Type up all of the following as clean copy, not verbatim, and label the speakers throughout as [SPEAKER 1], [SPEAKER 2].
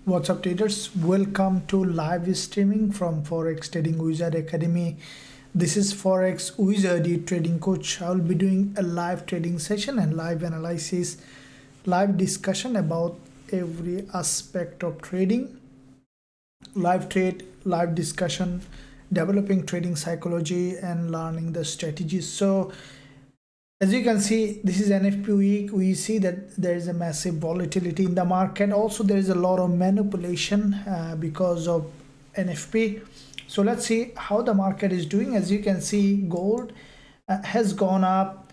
[SPEAKER 1] What's up traders, welcome to live streaming from Forex Trading Wizard Academy. This is Forex Wizard, the trading coach. I will be doing a live trading session and live analysis, live discussion about every aspect of trading, live trade, live discussion, developing trading psychology and learning the strategies. So as you can see, this is NFP week. We see that there is a massive volatility in the market. Also, there is a lot of manipulation because of NFP. So let's see how the market is doing. As you can see, gold has gone up,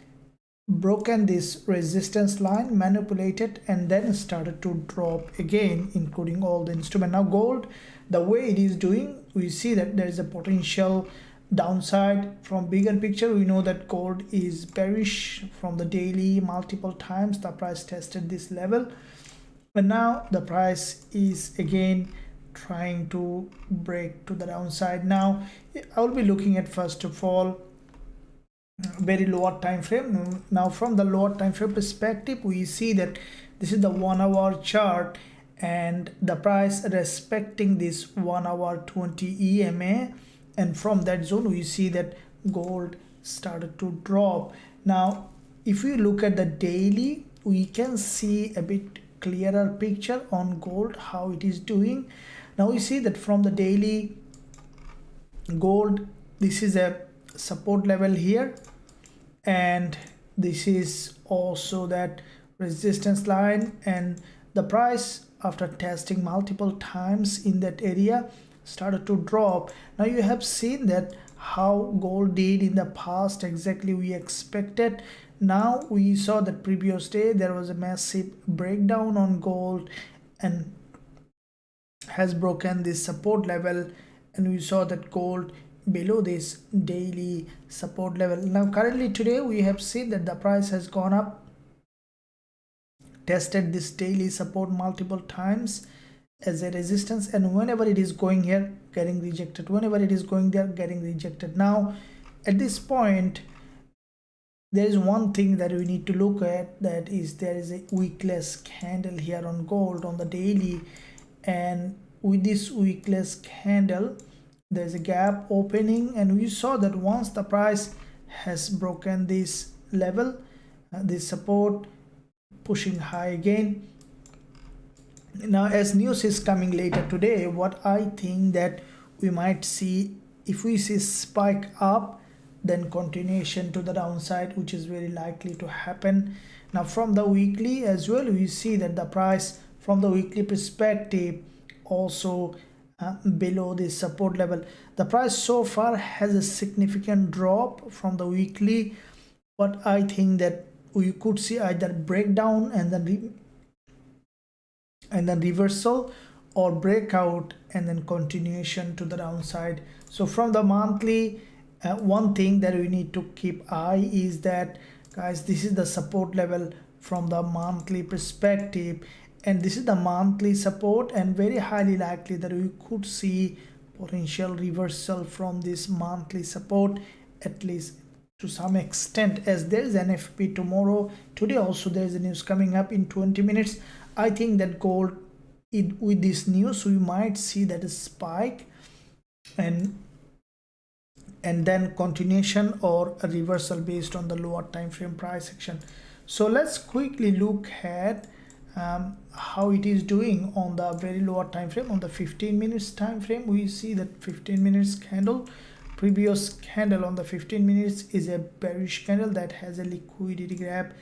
[SPEAKER 1] broken this resistance line, manipulated, and then started to drop again, including all the instrument. Now gold, the way it is doing, we see that there is a potential downside. From bigger picture, we know that gold is bearish. From the daily, multiple times the price tested this level, and now the price is again trying to break to the downside. Now I will be looking at, first of all, very lower time frame. Now from the lower time frame perspective, we see that this is the 1 hour chart, and the price respecting this 1 hour 20 EMA, and from that zone we see that gold started to drop. Now if we look at the daily, we can see a bit clearer picture on gold, how it is doing. Now we see that from the daily, gold, this is a support level here, and this is also that resistance line, and the price, after testing multiple times in that area, started to drop. Now you have seen that how gold did in the past, exactly we expected. Now we saw that previous day there was a massive breakdown on gold and has broken this support level, and we saw that gold below this daily support level. Now currently today we have seen that the price has gone up, tested this daily support multiple times as a resistance, and whenever it is going here, getting rejected, whenever it is going there, getting rejected. Now at this point, there is one thing that we need to look at, that is there is a wickless candle here on gold on the daily, and with this wickless candle there's a gap opening, and we saw that once the price has broken this level, this support, pushing high again. Now as news is coming later today, what I think that we might see, if we see spike up, then continuation to the downside, which is very likely to happen. Now from the weekly as well, we see that the price from the weekly perspective also below this support level. The price so far has a significant drop from the weekly, but I think that we could see either breakdown and then reversal, or breakout and then continuation to the downside. So from the monthly, one thing that we need to keep eye is that, guys, this is the support level from the monthly perspective, and this is the monthly support, and very highly likely that we could see potential reversal from this monthly support, at least to some extent, as there is NFP tomorrow. Today also there is a news coming up in 20 minutes. I think that gold, with this news, we might see that a spike and then continuation or a reversal based on the lower time frame price action. So let's quickly look at how it is doing on the very lower time frame. On the 15 minutes time frame, we see that 15 minutes candle, previous candle on the 15 minutes is a bearish candle that has a liquidity gap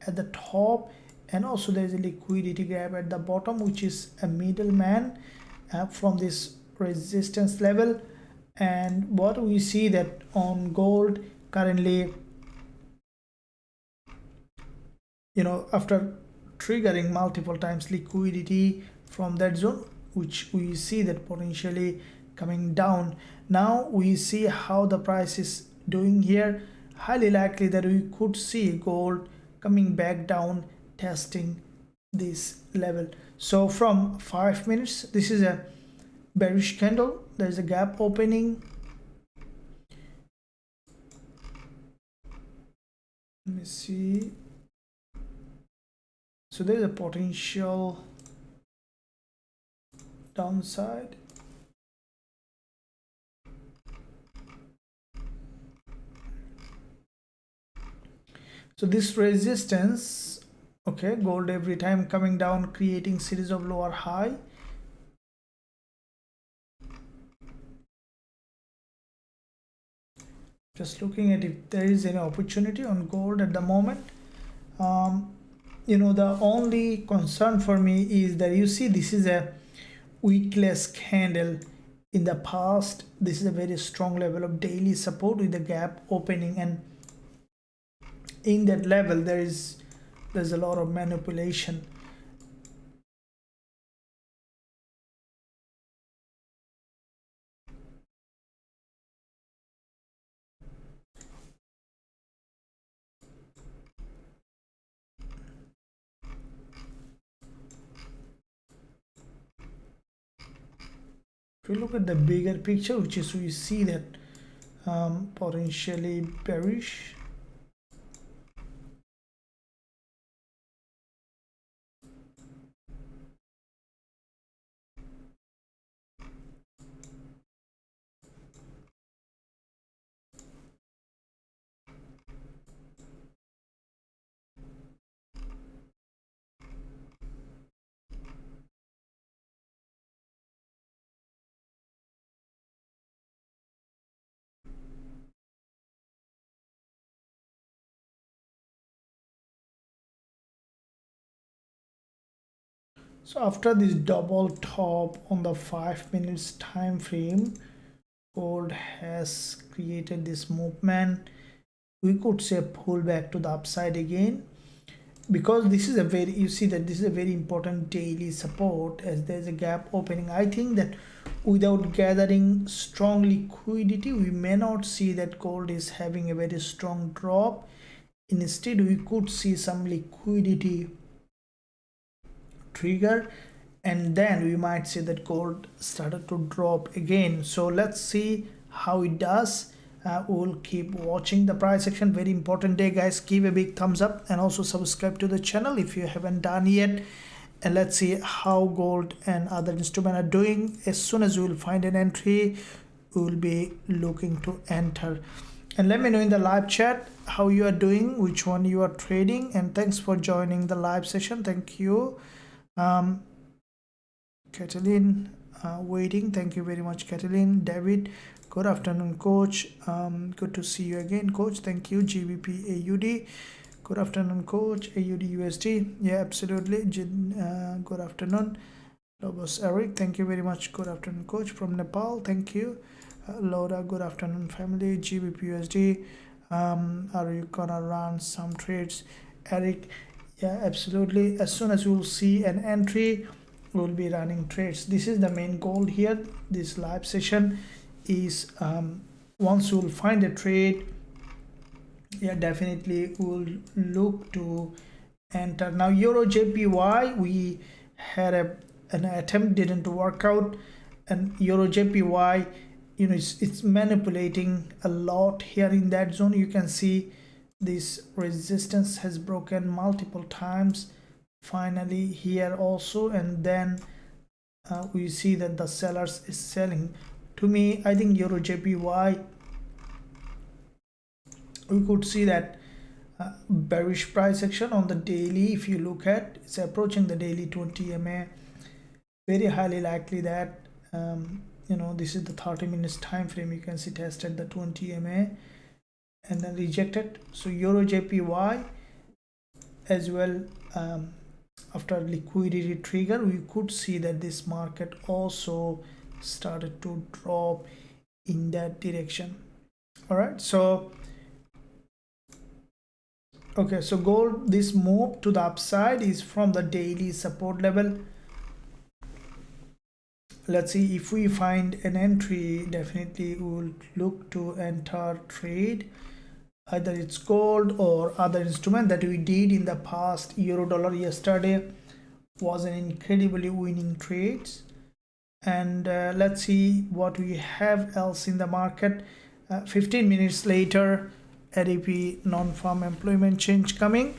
[SPEAKER 1] at the top, and also there is a liquidity gap at the bottom, which is a middleman from this resistance level. And what we see that on gold currently, after triggering multiple times liquidity from that zone, which we see that potentially coming down. Now we see how the price is doing here. Highly likely that we could see gold coming back down, testing this level. So from 5 minutes, this is a bearish candle, there's a gap opening. Let me see. So there is a potential downside. So this resistance, okay, gold every time coming down, creating series of lower high. Just looking at if there is any opportunity on gold at the moment. You know, the only concern for me is that you see this is a wickless candle. In the past, this is a very strong level of daily support with the gap opening, and in that level there's a lot of manipulation. If you look at the bigger picture, which is we see that potentially bearish. So after this double top on the 5 minutes time frame, gold has created this movement. We could say pull back to the upside again, because this is a very, you see that this is a very important daily support as there's a gap opening. I think that without gathering strong liquidity, we may not see that gold is having a very strong drop. Instead, we could see some liquidity trigger, and then we might see that gold started to drop again. So let's see how it does. We'll keep watching the price action. Very important day, guys. Give a big thumbs up and also subscribe to the channel if you haven't done yet. And let's see how gold and other instruments are doing. As soon as we will find an entry, we will be looking to enter. And let me know in the live chat how you are doing, which one you are trading, and thanks for joining the live session. Thank you. Catalin, waiting. Thank you very much, Catalin. David, good afternoon, coach. Good to see you again, coach. Thank you. GBP AUD, good afternoon, coach. AUD USD, yeah, absolutely. Good afternoon. Lobos Eric, thank you very much. Good afternoon, coach from Nepal. Thank you. Laura, good afternoon, family. GBPUSD, are you gonna run some trades? Eric, yeah, absolutely. As soon as you will see an entry, we'll be running trades. This is the main goal here. This live session is once you'll find a trade, yeah, definitely we'll look to enter. Now Eurusdjpy, we had an attempt, didn't work out, and Eurusdjpy, you know, it's manipulating a lot here in that zone. You can see this resistance has broken multiple times, finally here also, and then we see that the sellers is selling. To me, I think Eurusdjpy, we could see that bearish price action on the daily. If you look at, it's approaching the daily 20 MA, very highly likely that you know, this is the 30 minutes time frame. You can see tested the 20 MA and then rejected. So Eurusdjpy as well, after liquidity trigger, we could see that this market also started to drop in that direction. All right, so okay, so gold, this move to the upside is from the daily support level. Let's see if we find an entry. Definitely we will look to enter trade, either it's gold or other instrument that we did in the past. Euro dollar yesterday was an incredibly winning trades, and let's see what we have else in the market. 15 minutes later, ADP non-farm employment change coming,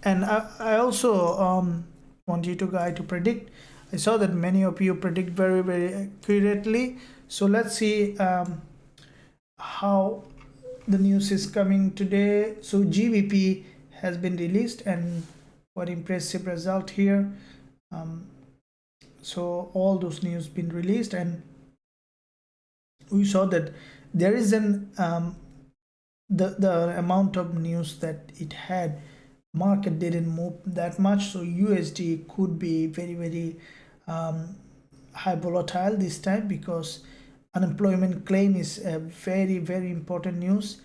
[SPEAKER 1] and I also want you to guys to predict I saw that many of you predict very accurately. So let's see how the news is coming today. So GBP has been released, and what impressive result here. So all those news been released, and we saw that there is an the amount of news that it had, market didn't move that much, so USD could be very high volatile this time, because unemployment claim is a very important news,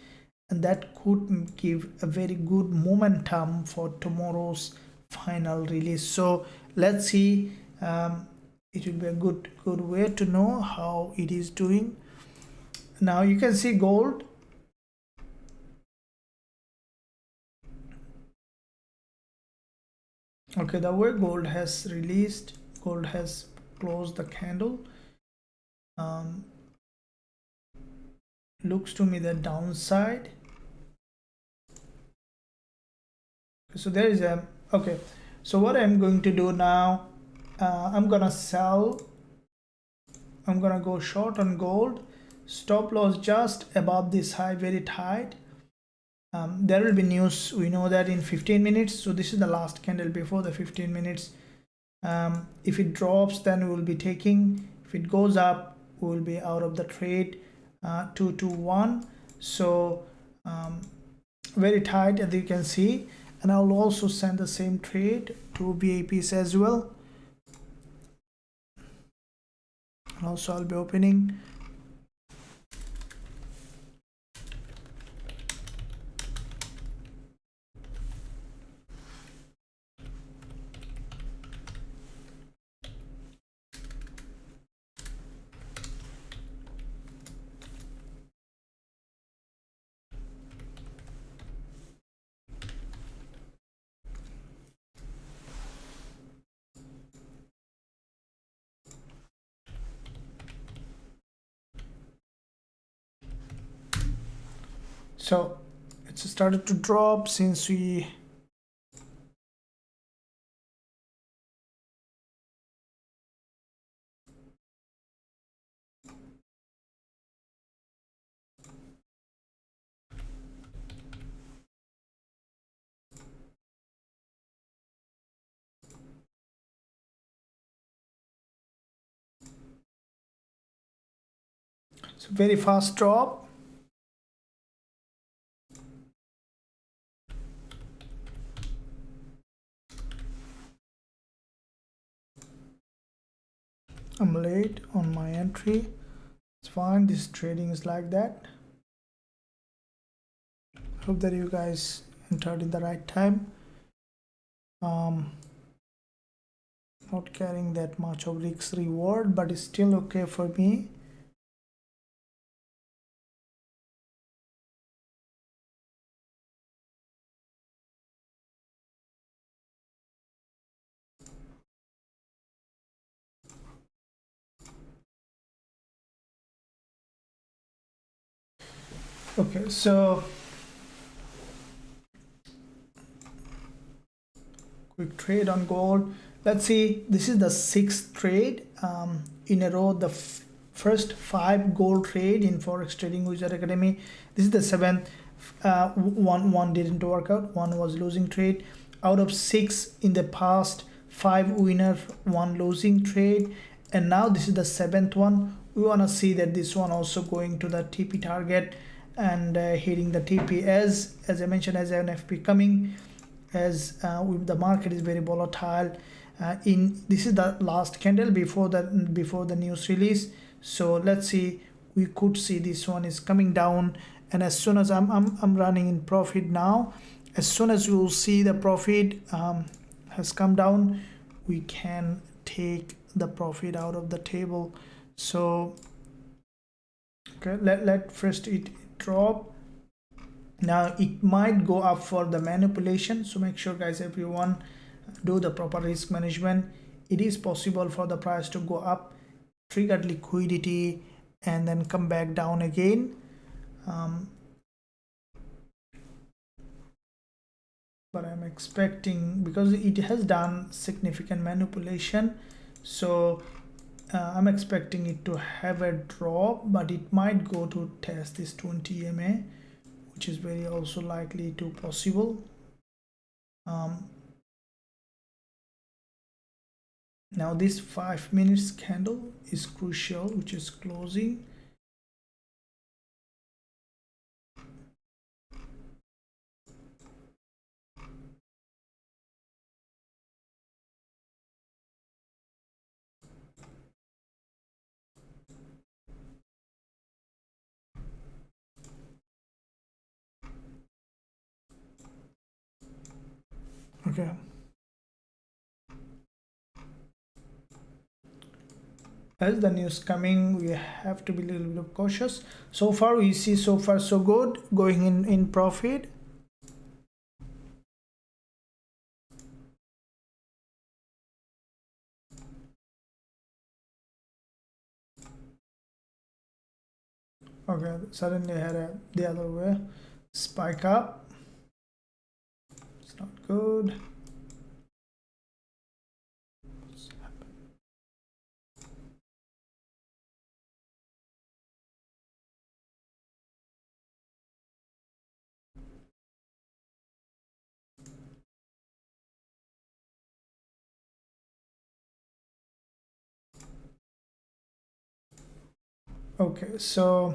[SPEAKER 1] and that could give a very good momentum for tomorrow's final release. So let's see, it will be a good way to know how it is doing. Now you can see gold. Okay, the way gold has released, gold has closed the candle. Looks to me the downside. So there is a, okay, so what I'm going to do now, I'm gonna sell, I'm gonna go short on gold, stop loss just above this high, very tight. There will be news, we know that, in 15 minutes. So this is the last candle before the 15 minutes. If it drops, then we will be taking. If it goes up, we will be out of the trade. 2 to 1. So very tight, as you can see. And I'll also send the same trade to VIPs as well. And also I'll be opening. So it's started to drop since we so very fast drop. I'm late on my entry. It's fine, this trading is like that. Hope that you guys entered in the right time. Not carrying that much of risk reward, but it's still okay for me. Okay, so quick trade on gold. Let's see, this is the 6th trade in a row. The first 5 gold trade in Forex Trading Wizard Academy. This is the 7th. One didn't work out, one was losing trade. Out of 6 in the past, 5 winner, 1 losing trade, and now this is the 7th one. We want to see that this one also going to the TP target and hitting the TP, as I mentioned, as an FP coming, as the market is very volatile. This is the last candle before the news release. So let's see, we could see this one is coming down, and as soon as I'm running in profit now, as soon as we will see the profit has come down, we can take the profit out of the table. So okay, let first it drop. Now it might go up for the manipulation, so make sure guys, everyone, do the proper risk management. It is possible for the price to go up, trigger liquidity, and then come back down again. But I'm expecting, because it has done significant manipulation, So I'm expecting it to have a drop, but it might go to test this 20 EMA, which is very also likely to possible. Now this 5 minutes candle is crucial, which is closing. Okay. As the news coming, we have to be a little bit cautious. So far we see so far so good, going in profit. Okay, suddenly I had the other way spike up. It's not good. Okay, so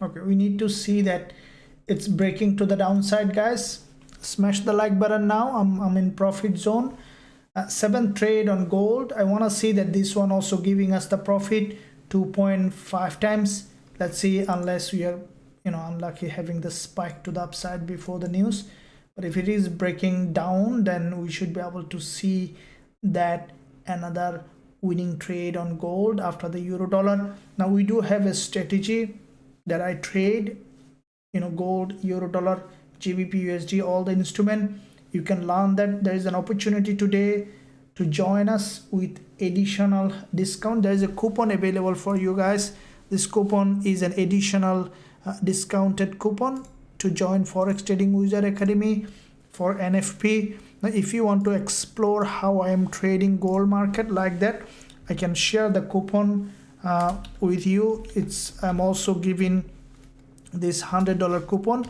[SPEAKER 1] okay, we need to see that it's breaking to the downside, guys. Smash the like button now. I'm in profit zone. 7th trade on gold. I want to see that this one also giving us the profit 2.5 times. Let's see, unless we are unlucky having the spike to the upside before the news. But if it is breaking down, then we should be able to see that another winning trade on gold after the euro dollar. Now we do have a strategy that I trade, gold, euro dollar, GBP USD, all the instrument. You can learn that. There is an opportunity today to join us with additional discount. There is a coupon available for you guys. This coupon is an additional discounted coupon to join Forex Trading Wizard Academy for NFP. Now, if you want to explore how I am trading gold market like that, I can share the coupon with you. I'm also giving this $100 coupon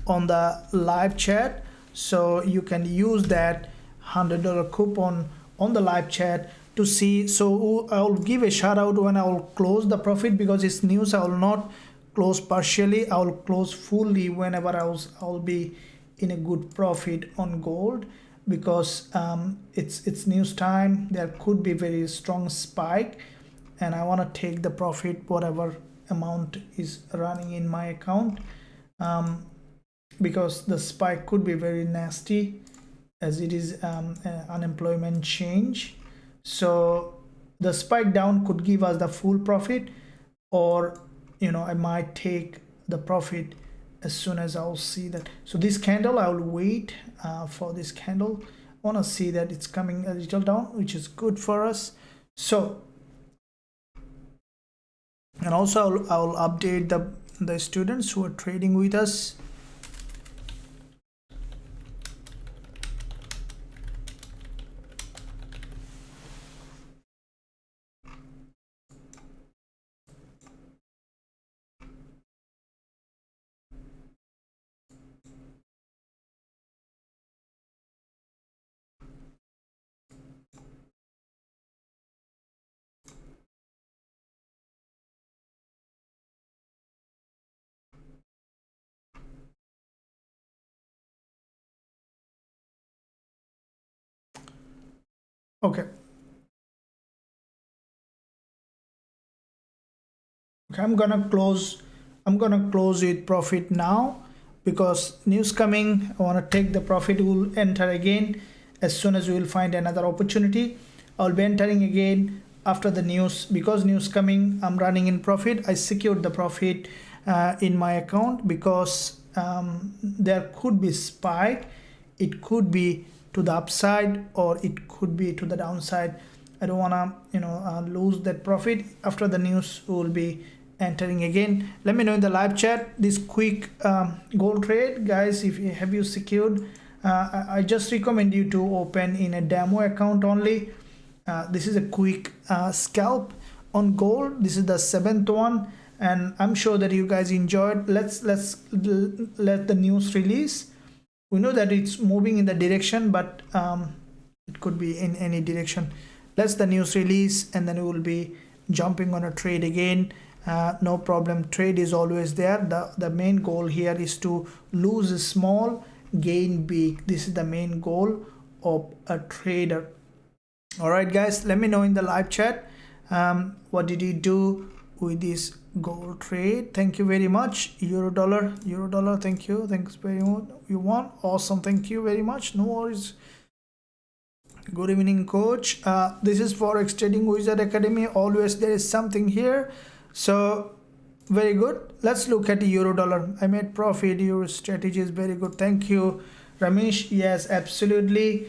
[SPEAKER 1] on the live chat, so you can use that $100 coupon on the live chat to see. So I'll give a shout out when I will close the profit, because it's news. I will not close partially, I will close fully whenever I'll be in a good profit on gold, because it's news time. There could be very strong spike, and I want to take the profit whatever amount is running in my account, because the spike could be very nasty, as it is unemployment change. So the spike down could give us the full profit, or I might take the profit as soon as I'll see that. So this candle, I'll wait for this candle. I want to see that it's coming a little down, which is good for us. So, and also I'll update the students who are trading with us. Okay. Okay, I'm gonna close with profit now, because news coming. I want to take the profit. We'll enter again as soon as we will find another opportunity. I'll be entering again after the news, because news coming. I'm running in profit. I secured the profit in my account, because there could be spike. It could be to the upside, or it could be to the downside. I don't want to lose that profit. After the news, we will be entering again. Let me know in the live chat this quick gold trade, guys. If you have you secured, I just recommend you to open in a demo account only. This is a quick scalp on gold. This is the 7th one, and I'm sure that you guys enjoyed. Let's let the news release. We know that it's moving in the direction, but it could be in any direction. Let's the news release, and then we will be jumping on a trade again. No problem, trade is always there. The main goal here is to lose small, gain big. This is the main goal of a trader. All right, guys, let me know in the live chat what did you do with this gold trade. Thank you very much. Euro dollar, thank you, thanks very much. You won, awesome, thank you very much. No worries. Good evening, coach. This is Forex Trading Wizard Academy. Always there is something here, so very good. Let's look at the euro dollar. I made profit. Your strategy is very good, thank you, Ramesh. Yes, absolutely.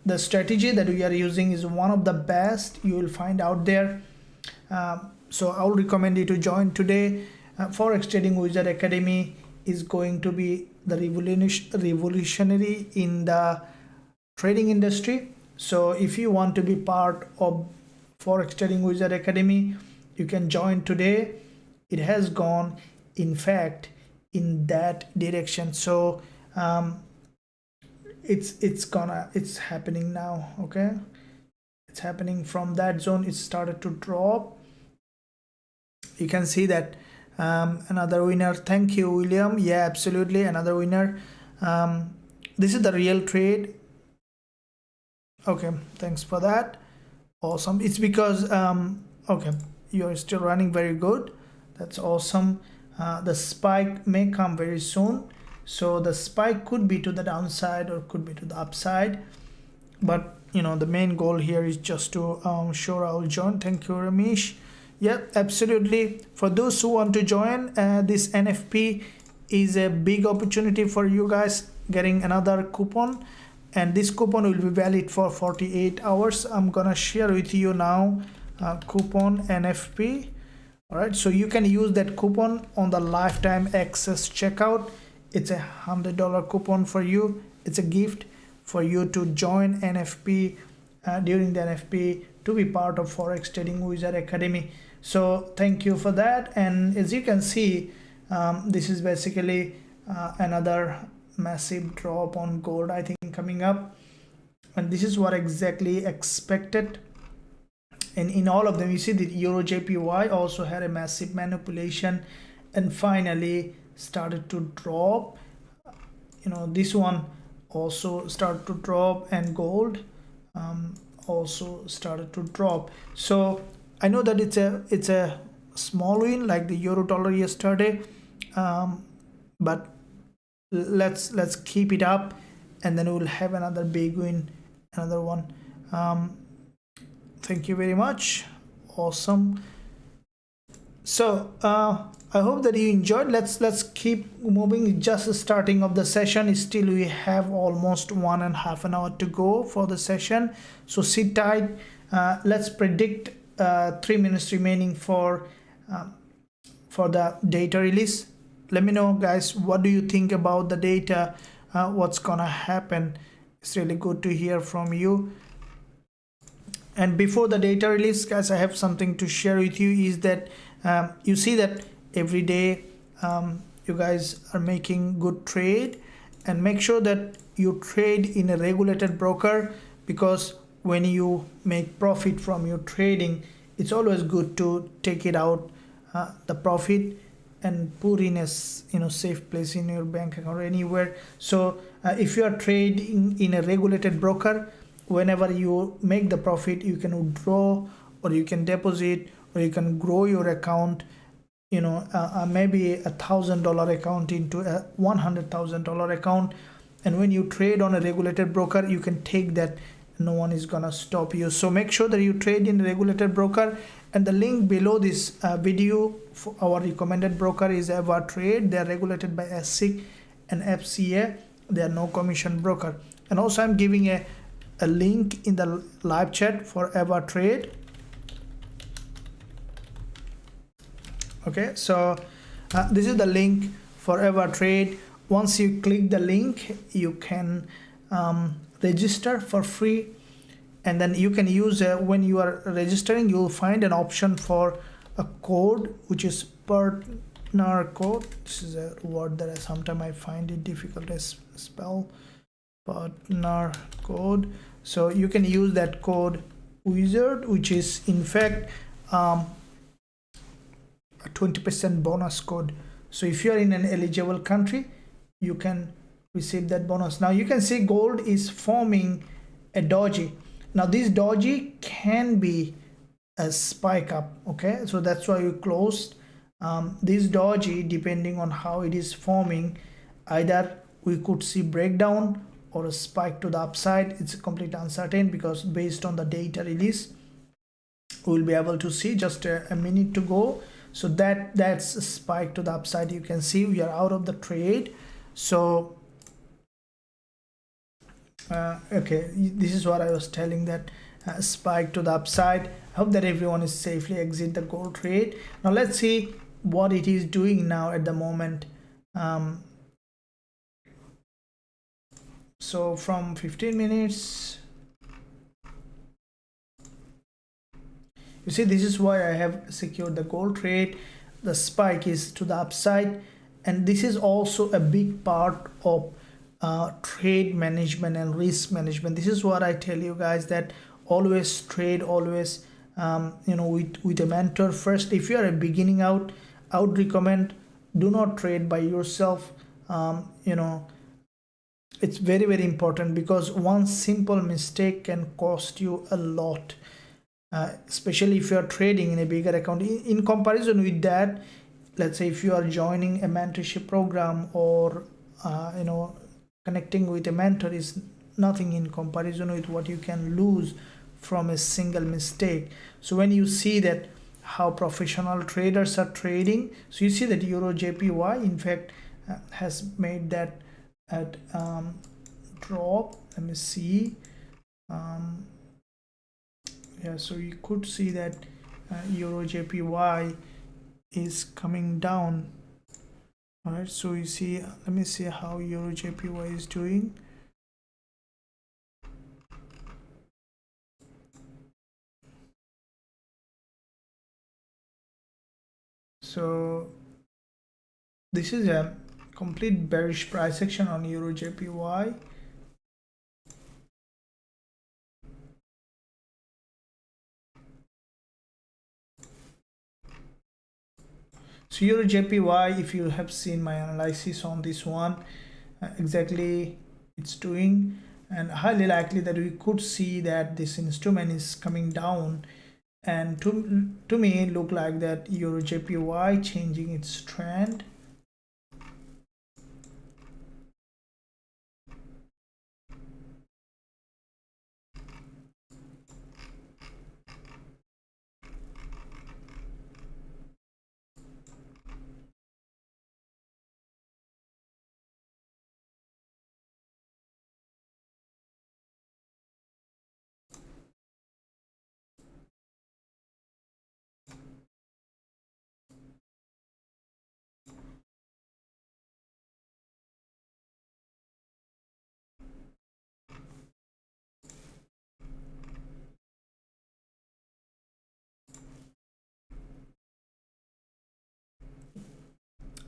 [SPEAKER 1] The strategy that we are using is one of the best you will find out there. So I would recommend you to join today. Forex Trading Wizard Academy is going to be the revolutionary in the trading industry. So if you want to be part of Forex Trading Wizard Academy, you can join today. It has gone, in fact, in that direction. So it's happening now. Okay, it's happening from that zone. It started to drop. You can see that. Another winner, thank you, William. Yeah, absolutely, another winner. This is the real trade. Okay, thanks for that. Awesome. It's because okay, you're still running very good. That's awesome. The spike may come very soon, so the spike could be to the downside or could be to the upside, but you know, the main goal here is just to sure I'll join. Thank you, Ramesh. Yeah, absolutely. For those who want to join, this NFP is a big opportunity for you guys, getting another coupon, and this coupon will be valid for 48 hours. I'm gonna share with you now coupon NFP. All right, so you can use that coupon on the lifetime access checkout. It's a $100 coupon for you. It's a gift for you to join NFP during the NFP to be part of Forex Trading Wizard Academy. So thank you for that. And as you can see, this is basically another massive drop on gold, I think, coming up, and this is what exactly expected. And in all of them, you see the Eurusdjpy also had a massive manipulation and finally started to drop. You know, this one also started to drop, and gold also started to drop. So I know that it's a small win like the euro dollar yesterday, but let's keep it up, and then we'll have another big win, another one. Thank you very much. Awesome. So I hope that you enjoyed. Let's keep moving. Just the starting of the session. Still we have almost 1.5 an hour to go for the session, so sit tight. Let's predict 3 minutes remaining for the data release. Let me know, guys, what do you think about the data, what's gonna happen. It's really good to hear from you. And before the data release, guys, I have something to share with you, is that you see that every day you guys are making good trade, and make sure that you trade in a regulated broker, because when you make profit from your trading, it's always good to take it out, the profit, and put in a safe place in your bank account or anywhere. So if you are trading in a regulated broker, whenever you make the profit, you can withdraw, or you can deposit, or you can grow your account, you know, maybe $1,000 account into a $100,000 account. And when you trade on a regulated broker, you can take that. No one is gonna stop you. So make sure that you trade in a regulated broker, and the link below this video for our recommended broker is EverTrade. They are regulated by SIC and FCA. They are no commission broker. And also I'm giving a link in the live chat for EverTrade. Okay, so this is the link for our trade. Once you click the link, you can register for free, and then you can use when you are registering, you'll find an option for a code, which is partner code. This is a word that sometimes I find it difficult to spell. Partner code. So you can use that code Wizard, which is in fact a 20% bonus code. So if you are in an eligible country, you can receive that bonus. Now you can see gold is forming a doji. Now this doji can be a spike up. Okay, so that's why we closed this doji. Depending on how it is forming, either we could see breakdown or a spike to the upside. It's completely uncertain, because based on the data release, we'll be able to see. Just a minute to go. So that's a spike to the upside. You can see we are out of the trade. So okay, this is what I was telling, that spike to the upside. I hope that everyone is safely exit the gold trade. Now let's see what it is doing now at the moment. So from 15 minutes, you see, this is why I have secured the gold trade. The spike is to the upside, and this is also a big part of trade management and risk management. This is what I tell you guys, that always trade, always with a mentor first. If you are a beginning out, I would recommend, do not trade by yourself. It's very, very important, because one simple mistake can cost you a lot, especially if you are trading in a bigger account. In comparison with that, let's say if you are joining a mentorship program, or connecting with a mentor, is nothing in comparison with what you can lose from a single mistake. So when you see that how professional traders are trading, so you see that Eurusdjpy in fact has made that at drop. Let me see. Yeah, so you could see that Eurusdjpy is coming down. All right, so you see, let me see how Eurusdjpy is doing. So this is a complete bearish price action on Eurusdjpy. So Eurusdjpy, if you have seen my analysis on this one, exactly it's doing, and highly likely that we could see that this instrument is coming down, and to me look like that Eurusdjpy changing its trend.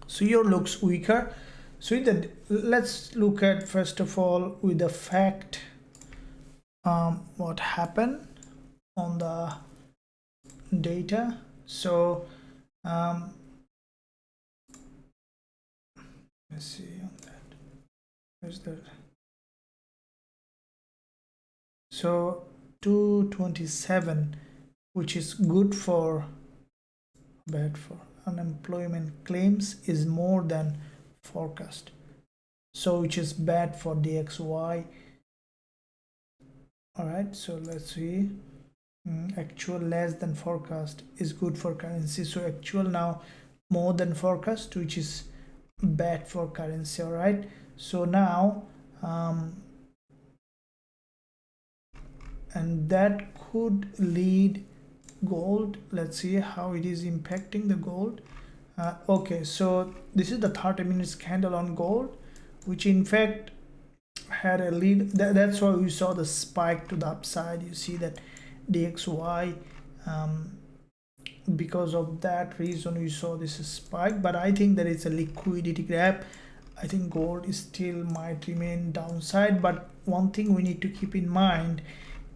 [SPEAKER 1] So your looks weaker. So let's look at first of all with the fact what happened on the data. So let's see on that. Where's that? So 227, which is good for, bad for unemployment claims, is more than forecast, so which is bad for DXY. All right, so let's see. Actual less than forecast is good for currency. So actual now more than forecast, which is bad for currency. All right, so now and that could lead gold. Let's see how it is impacting the gold. Okay, so this is the 30 minutes candle on gold, which in fact had a lead. That's why we saw the spike to the upside. You see that DXY, because of that reason we saw this spike, but I think that it's a liquidity grab. I think gold is still might remain downside, but one thing we need to keep in mind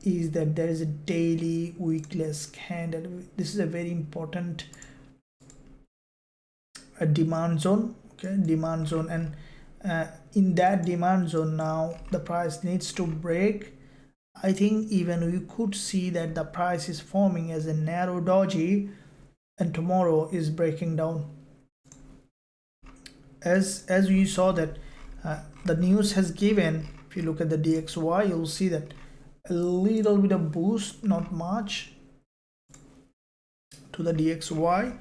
[SPEAKER 1] is that there is a daily wickless candle. This is a very important demand zone. Okay, demand zone, and in that demand zone now the price needs to break. I think even we could see that the price is forming as a narrow doji and tomorrow is breaking down. As we saw that the news has given, if you look at the DXY, you'll see that a little bit of boost, not much, to the DXY.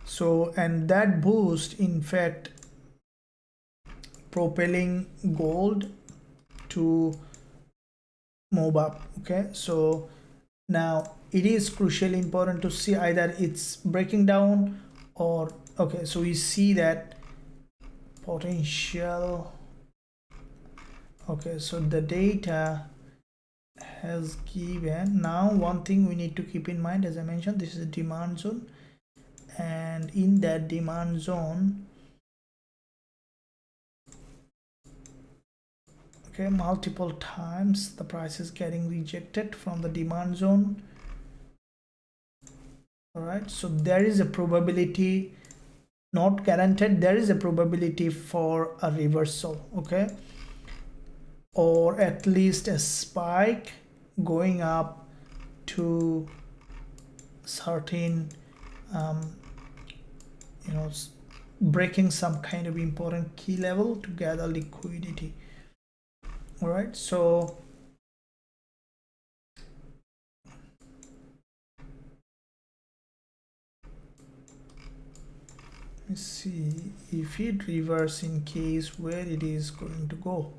[SPEAKER 1] So, and that boost in fact propelling gold to move up. Okay, so now it is crucially important to see either it's breaking down or, okay, so we see that potential. Okay, so the data has given. Now one thing we need to keep in mind, as I mentioned, this is a demand zone, and in that demand zone, okay, multiple times the price is getting rejected from the demand zone. All right, so there is a probability, not guaranteed, there is a probability for a reversal, okay, or at least a spike going up to certain you know, breaking some kind of important key level to gather liquidity. All right, so let's see if it reverse in case where it is going to go.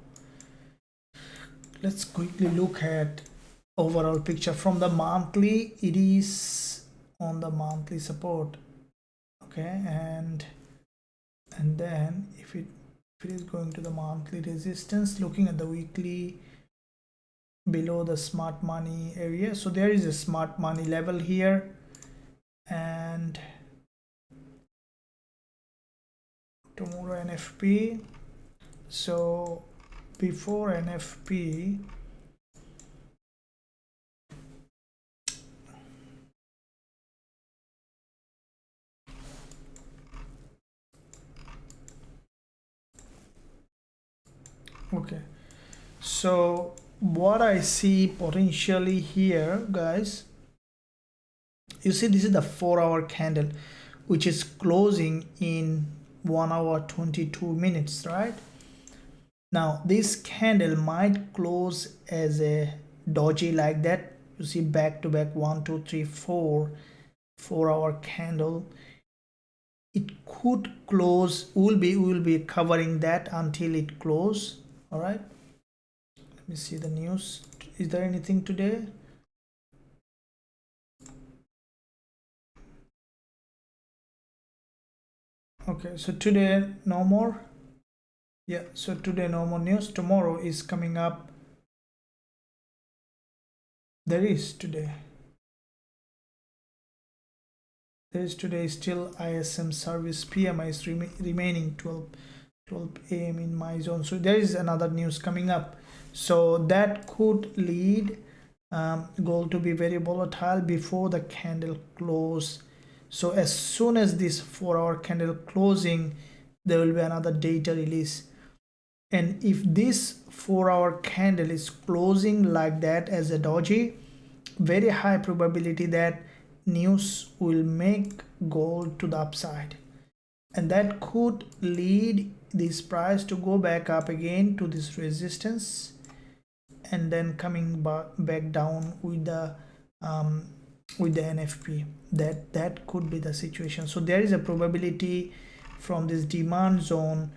[SPEAKER 1] Let's quickly look at overall picture from the monthly. It is on the monthly support, okay, and then if it is going to the monthly resistance, looking at the weekly below the smart money area, so there is a smart money level here, and tomorrow NFP. So before NFP, okay, so what I see potentially here, guys, you see this is the 4-hour candle which is closing in 1 hour 22 minutes, right? Now this candle might close as a doji like that. You see back to back 1 2 3 4 4-hour candle. It could close, we will be covering that until it close. All right, let me see the news. Is there anything today? Okay, so today no more. Yeah, so today no more news. Tomorrow is coming up. There is today still ISM service PMI is remaining 12 a.m. in my zone. So there is another news coming up, so that could lead gold to be very volatile before the candle close. So as soon as this 4-hour candle closing, there will be another data release, and if this 4-hour candle is closing like that as a doji, very high probability that news will make gold to the upside, and that could lead this price to go back up again to this resistance and then coming back down with the NFP. That could be the situation. So there is a probability from this demand zone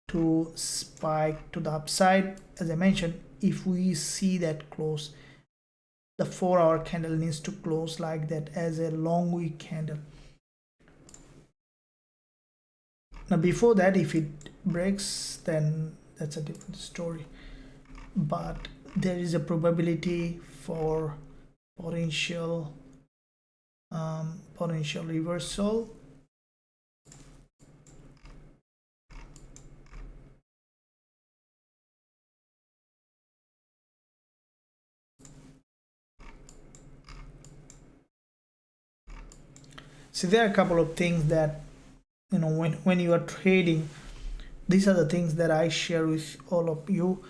[SPEAKER 1] to spike to the upside. As I mentioned, if we see that close, the 4-hour candle needs to close like that as a long wick candle. Now before that, if it breaks, then that's a different story, but there is a probability for potential reversal. So there are a couple of things that, you know, when you are trading, these are the things that I share with all of you.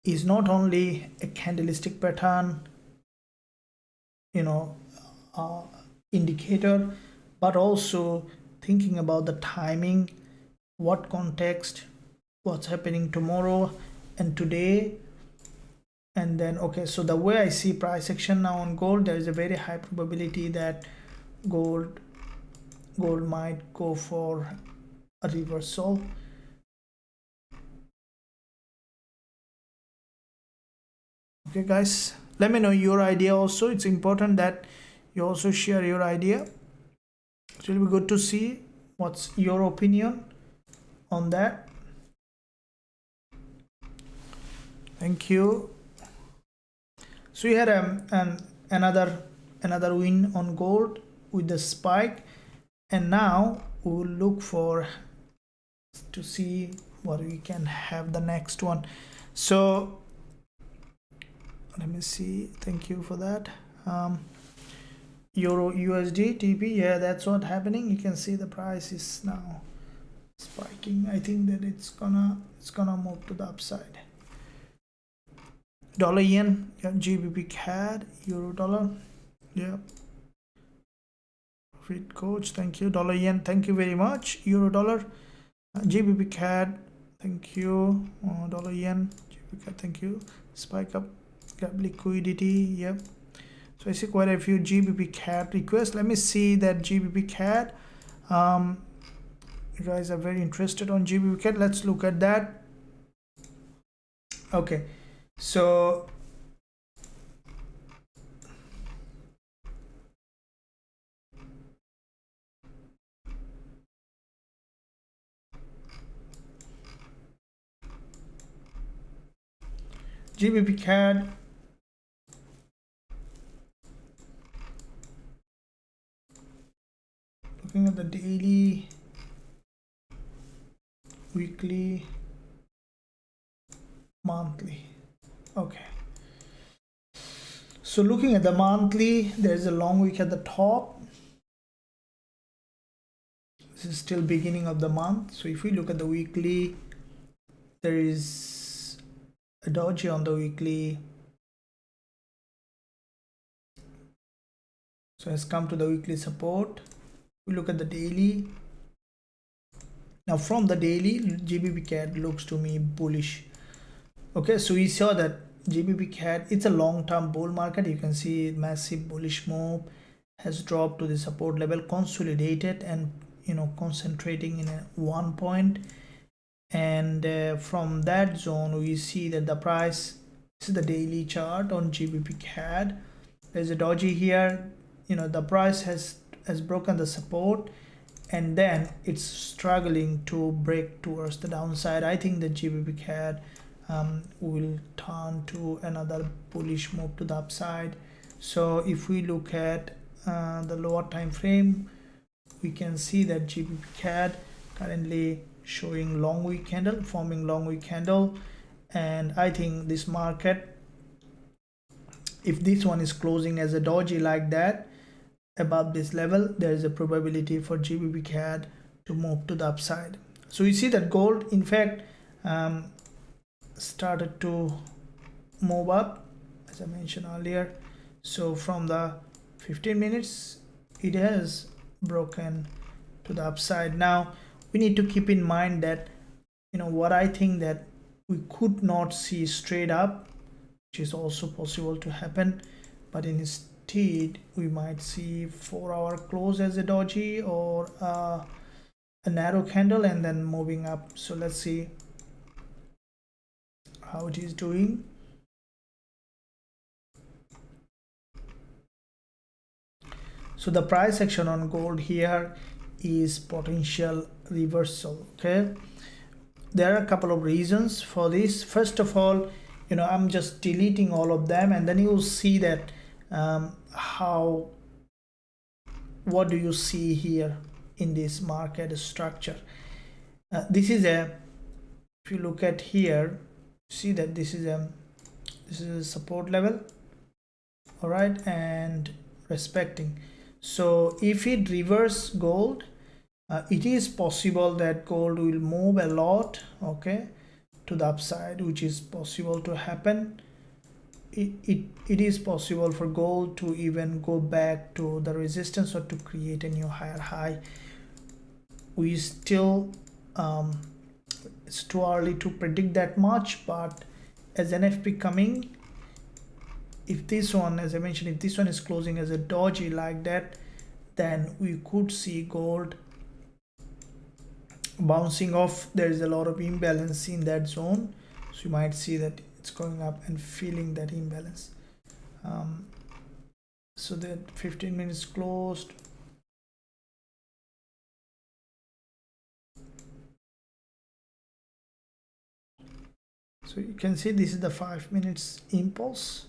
[SPEAKER 1] Is not only a candlestick pattern, you know, indicator, but also thinking about the timing, what context, what's happening tomorrow and today. And then, okay, so the way I see price action now on gold, there is a very high probability that gold might go for a reversal. Okay guys, let me know your idea also. It's important that you also share your idea. It will be good to see what's your opinion on that. Thank you. So we had another win on gold with the spike, and now we will look for to see what we can have the next one. So let me see. Thank you for that. Euro USD TP, yeah, that's what happening. You can see the price is now spiking. I think that it's gonna move to the upside. Dollar yen, yeah, GBP CAD, euro dollar, yeah. Read coach, thank you. Dollar yen, thank you very much. Euro dollar, GBP CAD, thank you. Dollar yen, GBP CAD, thank you. Spike up, got liquidity, yep. So I see quite a few GBP CAD requests. Let me see that GBP CAD. You guys are very interested on GBP CAD. Let's look at that. Okay, so GBP CAD, looking at the daily, weekly, monthly. Okay, so looking at the monthly, there's a long wick at the top. This is still beginning of the month. So if we look at the weekly, there is a doji on the weekly. So it's come to the weekly support. We look at the daily. Now from the daily, GBP CAD looks to me bullish. Okay, so we saw that GBP CAD, it's a long-term bull market. You can see massive bullish move, has dropped to the support level, consolidated, and, you know, concentrating in one point. And from that zone, we see that the price, this is the daily chart on GBP CAD. There's a doji here. You know, the price has broken the support, and then it's struggling to break towards the downside. I think the GBP CAD will turn to another bullish move to the upside. So if we look at the lower time frame, we can see that GBP CAD currently showing long wick candle, forming long wick candle. And I think this market, if this one is closing as a doji like that above this level, there is a probability for GBP CAD to move to the upside. So you see that gold, in fact, started to move up, as I mentioned earlier. So from the 15 minutes, it has broken to the upside. Now we need to keep in mind that, you know, what I think that we could not see straight up, which is also possible to happen, but instead we might see 4-hour close as a doji or a narrow candle and then moving up. So let's see how it is doing. So the price action on gold here, is potential reversal. Okay, there are a couple of reasons for this. First of all, I'm just deleting all of them, and then you'll see that what do you see here in this market structure. This is if you look at here, see that this is a support level, all right, and respecting. So if it reverse gold, it is possible that gold will move a lot, okay, to the upside, which is possible to happen. It is possible for gold to even go back to the resistance or to create a new higher high. We still it's too early to predict that much, but as NFP coming, if this one, as I mentioned, if this one is closing as a doji like that, then we could see gold bouncing off. There is a lot of imbalance in that zone, so you might see that it's going up and feeling that imbalance. So that 15 minutes closed. So you can see this is the 5 minutes impulse.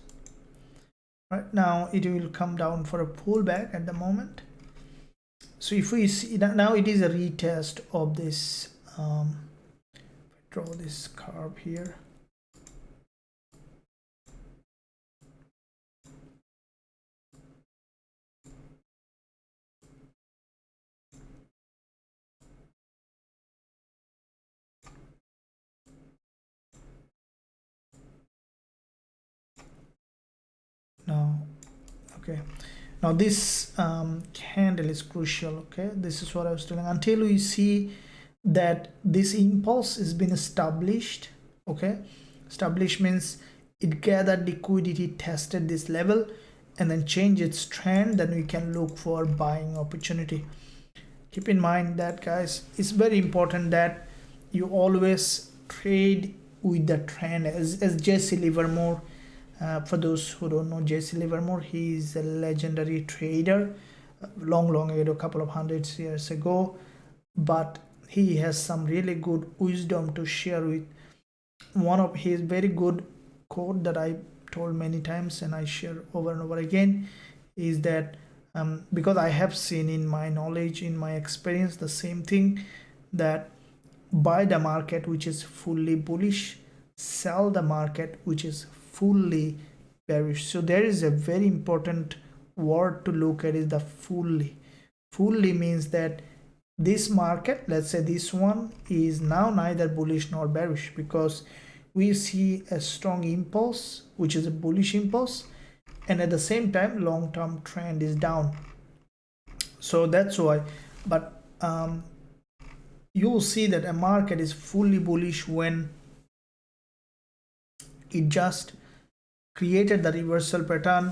[SPEAKER 1] Right now it will come down for a pullback at the moment. So if we see that now, it is a retest of this. Draw this curve here. Now, okay, now this candle is crucial. Okay, this is what I was telling. Until we see that this impulse has been established, okay, established means it gathered liquidity, tested this level, and then change its trend, then we can look for buying opportunity. Keep in mind that, guys, it's very important that you always trade with the trend. As Jesse Livermore, for those who don't know Jesse Livermore, he is a legendary trader, long ago, a couple of hundreds years ago, but he has some really good wisdom to share with. One of his very good quote that I told many times and I share over and over again is that because I have seen in my knowledge, in my experience, the same thing, that buy the market which is fully bullish, sell the market which is fully bearish. So there is a very important word to look at, is the fully. Fully means that this market, let's say this one, is now neither bullish nor bearish, because we see a strong impulse which is a bullish impulse, and at the same time long-term trend is down. So that's why, but you will see that a market is fully bullish when it just created the reversal pattern,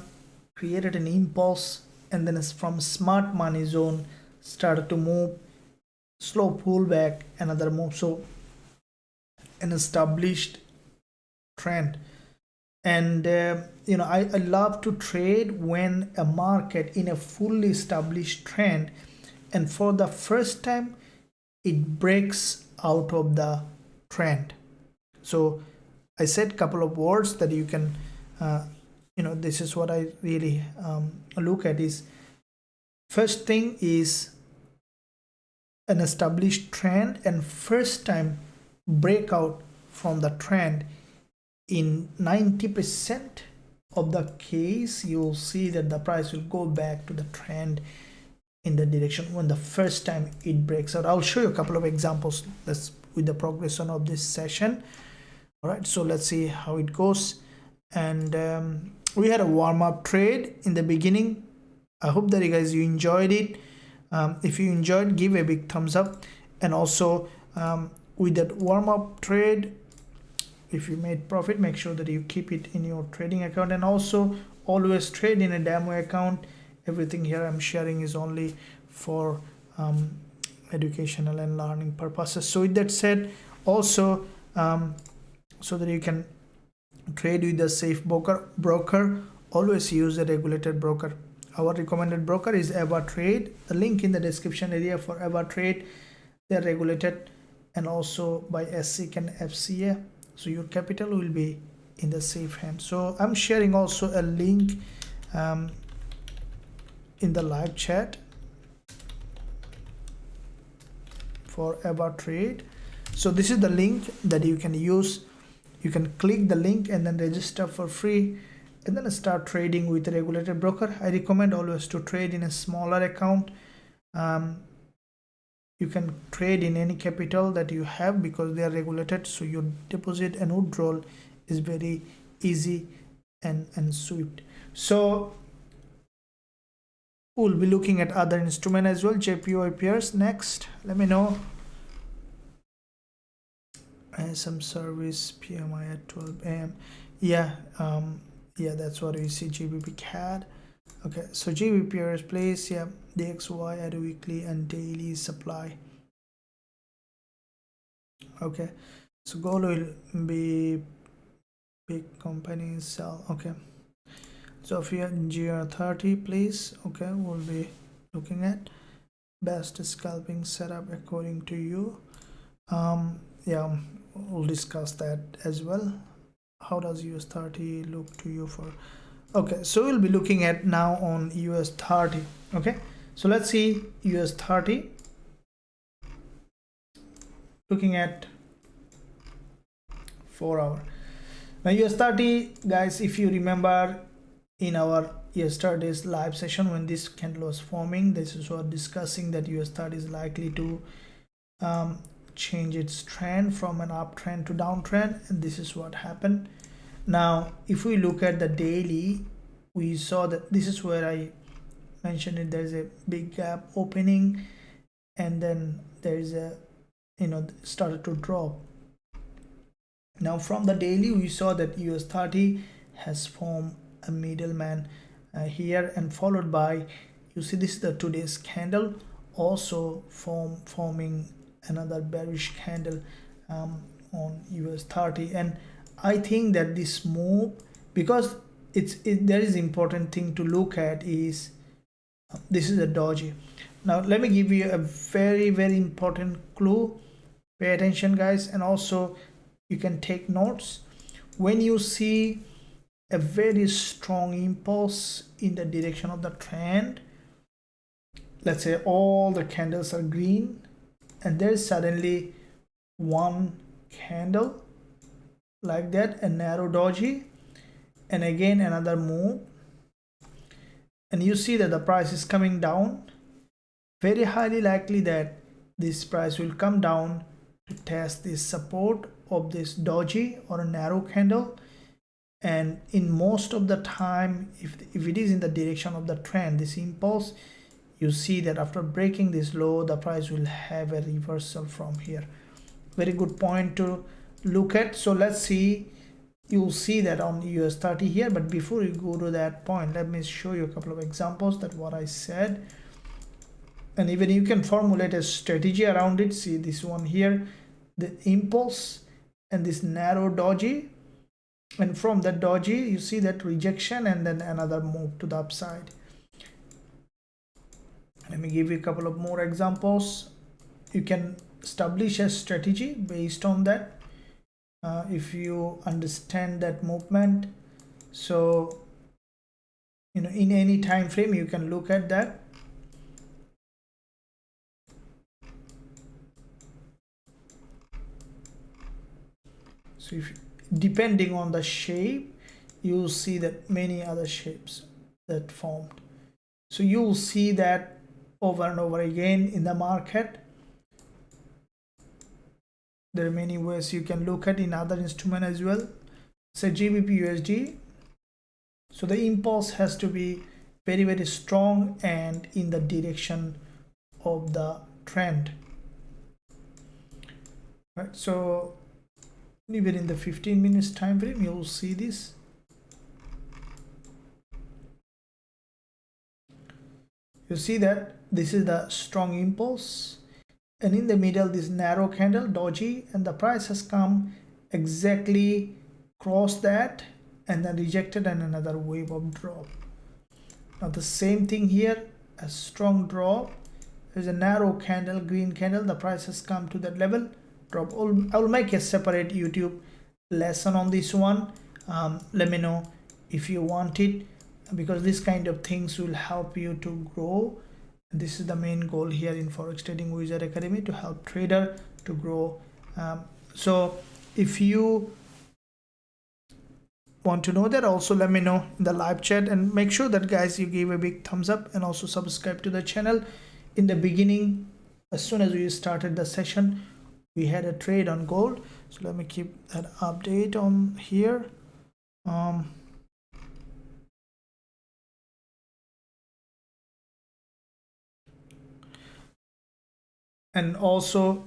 [SPEAKER 1] created an impulse, and then from smart money zone started to move, slow pullback, another move. So an established trend. And I love to trade when a market in a fully established trend, and for the first time it breaks out of the trend. So I said a couple of words that you can this is what I really look at. Is first thing is an established trend, and first time breakout from the trend. In 90% of the case, you'll see that the price will go back to the trend in the direction when the first time it breaks out. I'll show you a couple of examples with the progression of this session. All right, so let's see how it goes. And we had a warm-up trade in the beginning. I hope that you enjoyed it. If you enjoyed, give a big thumbs up. And also with that warm-up trade, if you made profit, make sure that you keep it in your trading account, and also always trade in a demo account. Everything here I'm sharing is only for educational and learning purposes. So with that said, also so that you can trade with a safe broker, always use a regulated broker. Our recommended broker is EverTrade. The link in the description area for EverTrade. They're regulated and also by SEC and FCA, so your capital will be in the safe hand. So I'm sharing also a link in the live chat for EverTrade. So this is the link that you can use. You can click the link and then register for free and then start trading with a regulated broker. I recommend always to trade in a smaller account. You can trade in any capital that you have because they are regulated, so your deposit and withdrawal is very easy and swift. So we'll be looking at other instrument as well. JPY pairs next. Let me know. Some service PMI at 12 AM. Yeah, that's what we see. GBP CAD. Okay, so GBP pairs place, yeah, DXY at weekly and daily supply. Okay, so goal will be big companies sell. Okay, so if you have GR30 please. Okay, we'll be looking at best scalping setup according to you. Yeah, we'll discuss that as well. How does US30 look to you for? Okay, so we'll be looking at now on US30. Okay, so let's see US30. Looking at 4 hour. Now US30, guys, if you remember in our yesterday's live session when this candle was forming, this is what discussing that US30 is likely to change its trend from an uptrend to downtrend, and this is what happened. Now if we look at the daily, we saw that this is where I mentioned it, there's a big gap opening and then there is a, started to drop. Now from the daily we saw that US30 has formed a middleman here, and followed by, you see this is the today's candle also forming another bearish candle on US30. And I think that this move, because there is important thing to look at is this is a doji. Now let me give you a very important clue. Pay attention guys, and also you can take notes. When you see a very strong impulse in the direction of the trend, let's say all the candles are green and there's suddenly one candle like that, a narrow doji, and again another move, and you see that the price is coming down, very highly likely that this price will come down to test this support of this doji or a narrow candle. And in most of the time, if it is in the direction of the trend, this impulse, you see that after breaking this low, the price will have a reversal from here. Very good point to look at. So let's see, you'll see that on US30 here. But before you go to that point, let me show you a couple of examples that what I said, and even you can formulate a strategy around it. See this one here, the impulse and this narrow doji, and from that doji you see that rejection and then another move to the upside. Let me give you a couple of more examples. You can establish a strategy based on that if you understand that movement. So in any time frame you can look at that. So if depending on the shape, you'll see that many other shapes that formed. So you'll see that over and over again in the market. There are many ways you can look at in other instrument as well. Say GBP USD. So the impulse has to be very strong and in the direction of the trend. Right, so even in the 15 minutes time frame, you will see this. You see that this is the strong impulse, and in the middle this narrow candle doji, and the price has come exactly cross that and then rejected and another wave of drop. Now the same thing here, a strong drop. There's a narrow candle, green candle, the price has come to that level, drop. I'll make a separate YouTube lesson on this one. Let me know if you want it, because this kind of things will help you to grow. This is the main goal here in Forex Trading Wizard Academy, to help trader to grow. So if you want to know that, also let me know in the live chat, and make sure that guys you give a big thumbs up and also subscribe to the channel. In the beginning, as soon as we started the session, we had a trade on gold, so let me keep that update on here. And also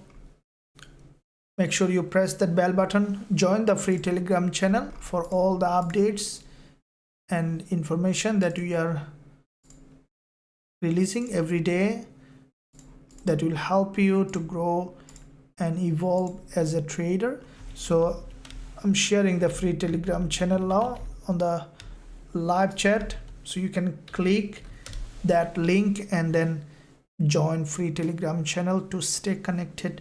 [SPEAKER 1] make sure you press that bell button, join the free Telegram channel for all the updates and information that we are releasing every day, that will help you to grow and evolve as a trader. So I'm sharing the free Telegram channel now on the live chat, so you can click that link and then join free Telegram channel to stay connected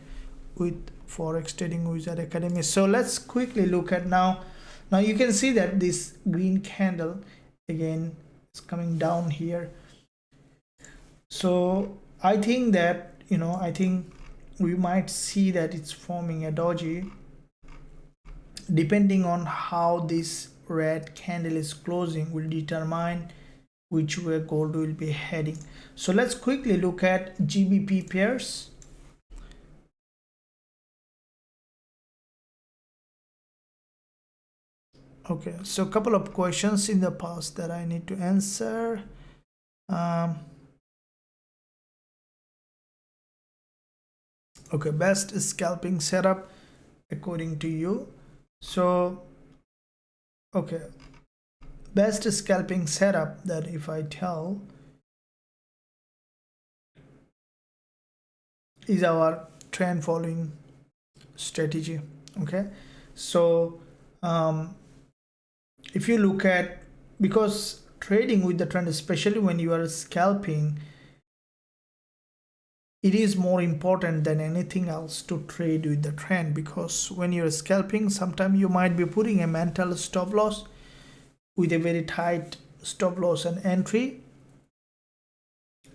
[SPEAKER 1] with Forex Trading Wizard Academy. So let's quickly look at now you can see that this green candle again is coming down here. So I think that, I think we might see that it's forming a doji, depending on how this red candle is closing will determine which way gold will be heading. So let's quickly look at GBP pairs. Okay, so a couple of questions in the past that I need to answer. Okay, best scalping setup according to you. So okay, best scalping setup that if I tell is our trend following strategy. Okay, so if you look at, because trading with the trend, especially when you are scalping, it is more important than anything else to trade with the trend, because when you're scalping, sometimes you might be putting a mental stop loss with a very tight stop loss and entry,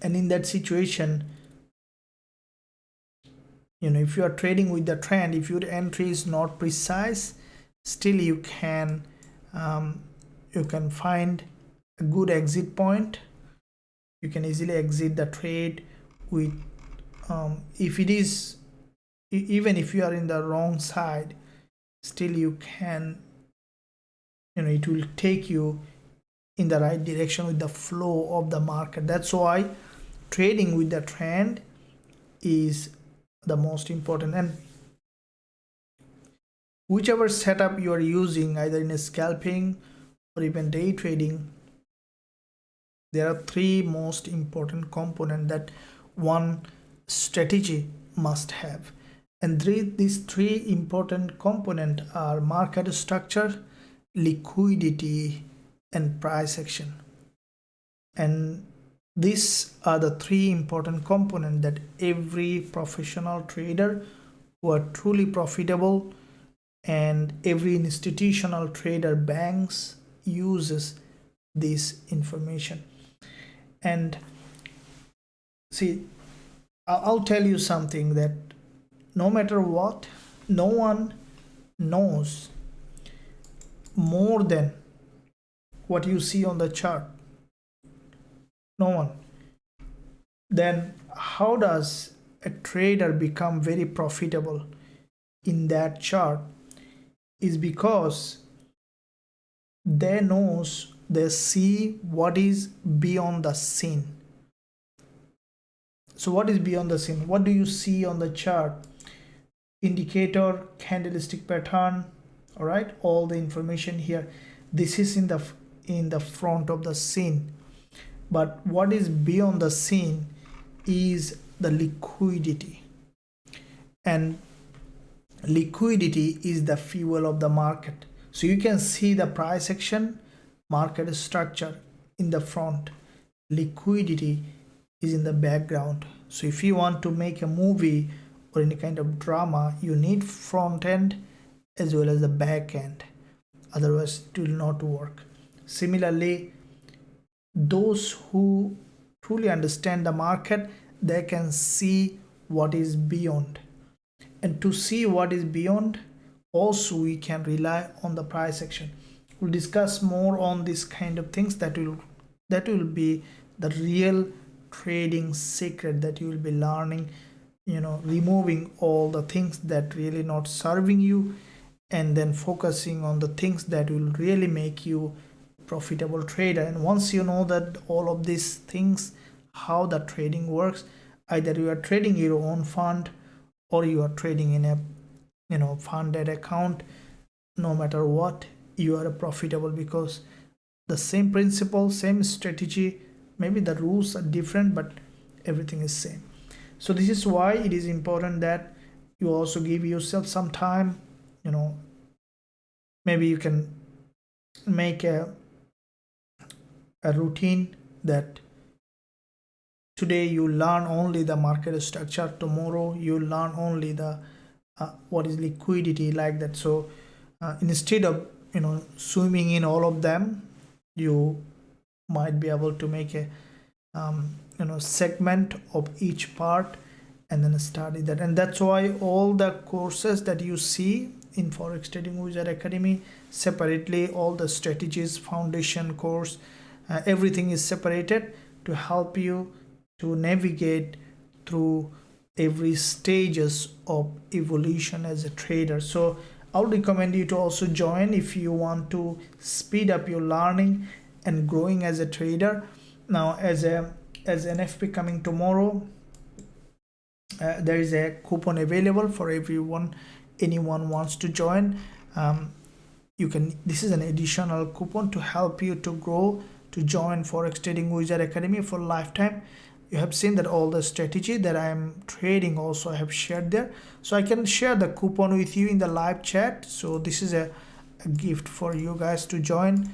[SPEAKER 1] and in that situation, if you are trading with the trend, if your entry is not precise, still you can find a good exit point. You can easily exit the trade with if it is, even if you are in the wrong side, still you can, it will take you in the right direction with the flow of the market. That's why trading with the trend is the most important. And whichever setup you are using, either in a scalping or even day trading, there are three most important components that one strategy must have, and these three important components are market structure, liquidity, and price action. And these are the three important components that every professional trader who are truly profitable and every institutional trader, banks, uses this information. And see, I'll tell you something, that no matter what, no one knows more than what you see on the chart. No one. Then how does a trader become very profitable in that chart? Is because they see what is beyond the scene. So what is beyond the scene? What do you see on the chart? Indicator, candlestick pattern, all right, all the information here. This is in the front of the scene. But what is beyond the scene is the liquidity. And liquidity is the fuel of the market. So you can see the price action, market structure in the front. liquidity is in the background. So if you want to make a movie or any kind of drama, you need front end as well as the back end, otherwise it will not work. Similarly, those who truly understand the market, they can see what is beyond, and to see what is beyond also we can rely on the price action. We'll discuss more on this kind of things that will be the real trading secret that you will be learning, removing all the things that really not serving you, and then focusing on the things that will really make you profitable trader. And once you know that all of these things, how the trading works, either you are trading your own fund or you are trading in a funded account, no matter what, you are profitable, because the same principle, same strategy, maybe the rules are different but everything is same. So this is why it is important that you also give yourself some time. Maybe you can make a routine that today you learn only the market structure, tomorrow you learn only the what is liquidity, like that. So instead of swimming in all of them, you might be able to make a segment of each part and then study that. And that's why all the courses that you see in Forex Trading Wizard Academy separately, all the strategies, foundation course, everything is separated to help you to navigate through every stages of evolution as a trader. So I would recommend you to also join if you want to speed up your learning and growing as a trader. Now, as NFP coming tomorrow, there is a coupon available for everyone. Anyone wants to join, you can. This is an additional coupon to help you to grow, to join Forex Trading Wizard Academy for lifetime. You have seen that all the strategy that I am trading also I have shared there, so I can share the coupon with you in the live chat. So this is a gift for you guys to join.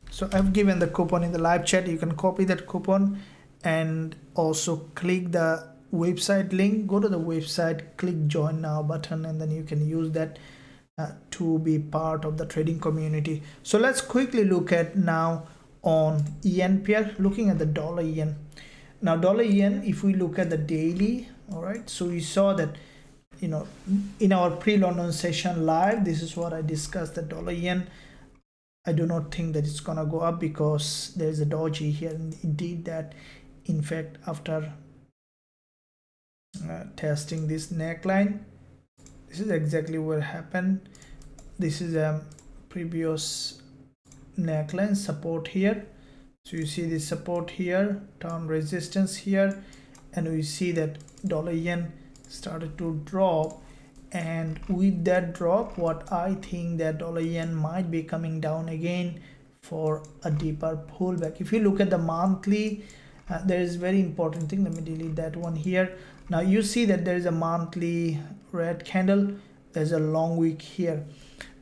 [SPEAKER 1] So I've given the coupon in the live chat. You can copy that coupon and also click the website link. Go to the website, click join now button, and then you can use that to be part of the trading community. So let's quickly look at now on yen pair, looking at the dollar yen. Now dollar yen, if we look at the daily, all right, so we saw that in our pre-London session live, this is what I discussed. The dollar yen, I do not think that it's gonna go up because there is a doji here, and it did that. In fact, after testing this neckline, this is exactly what happened. This is a previous neckline support here. So you see the support here, turn resistance here, and we see that dollar yen started to drop. And with that drop, what I think that dollar yen might be coming down again for a deeper pullback. If you look at the monthly, there is very important thing. Let me delete that one here. Now you see that there is a monthly red candle. There's a long wick here.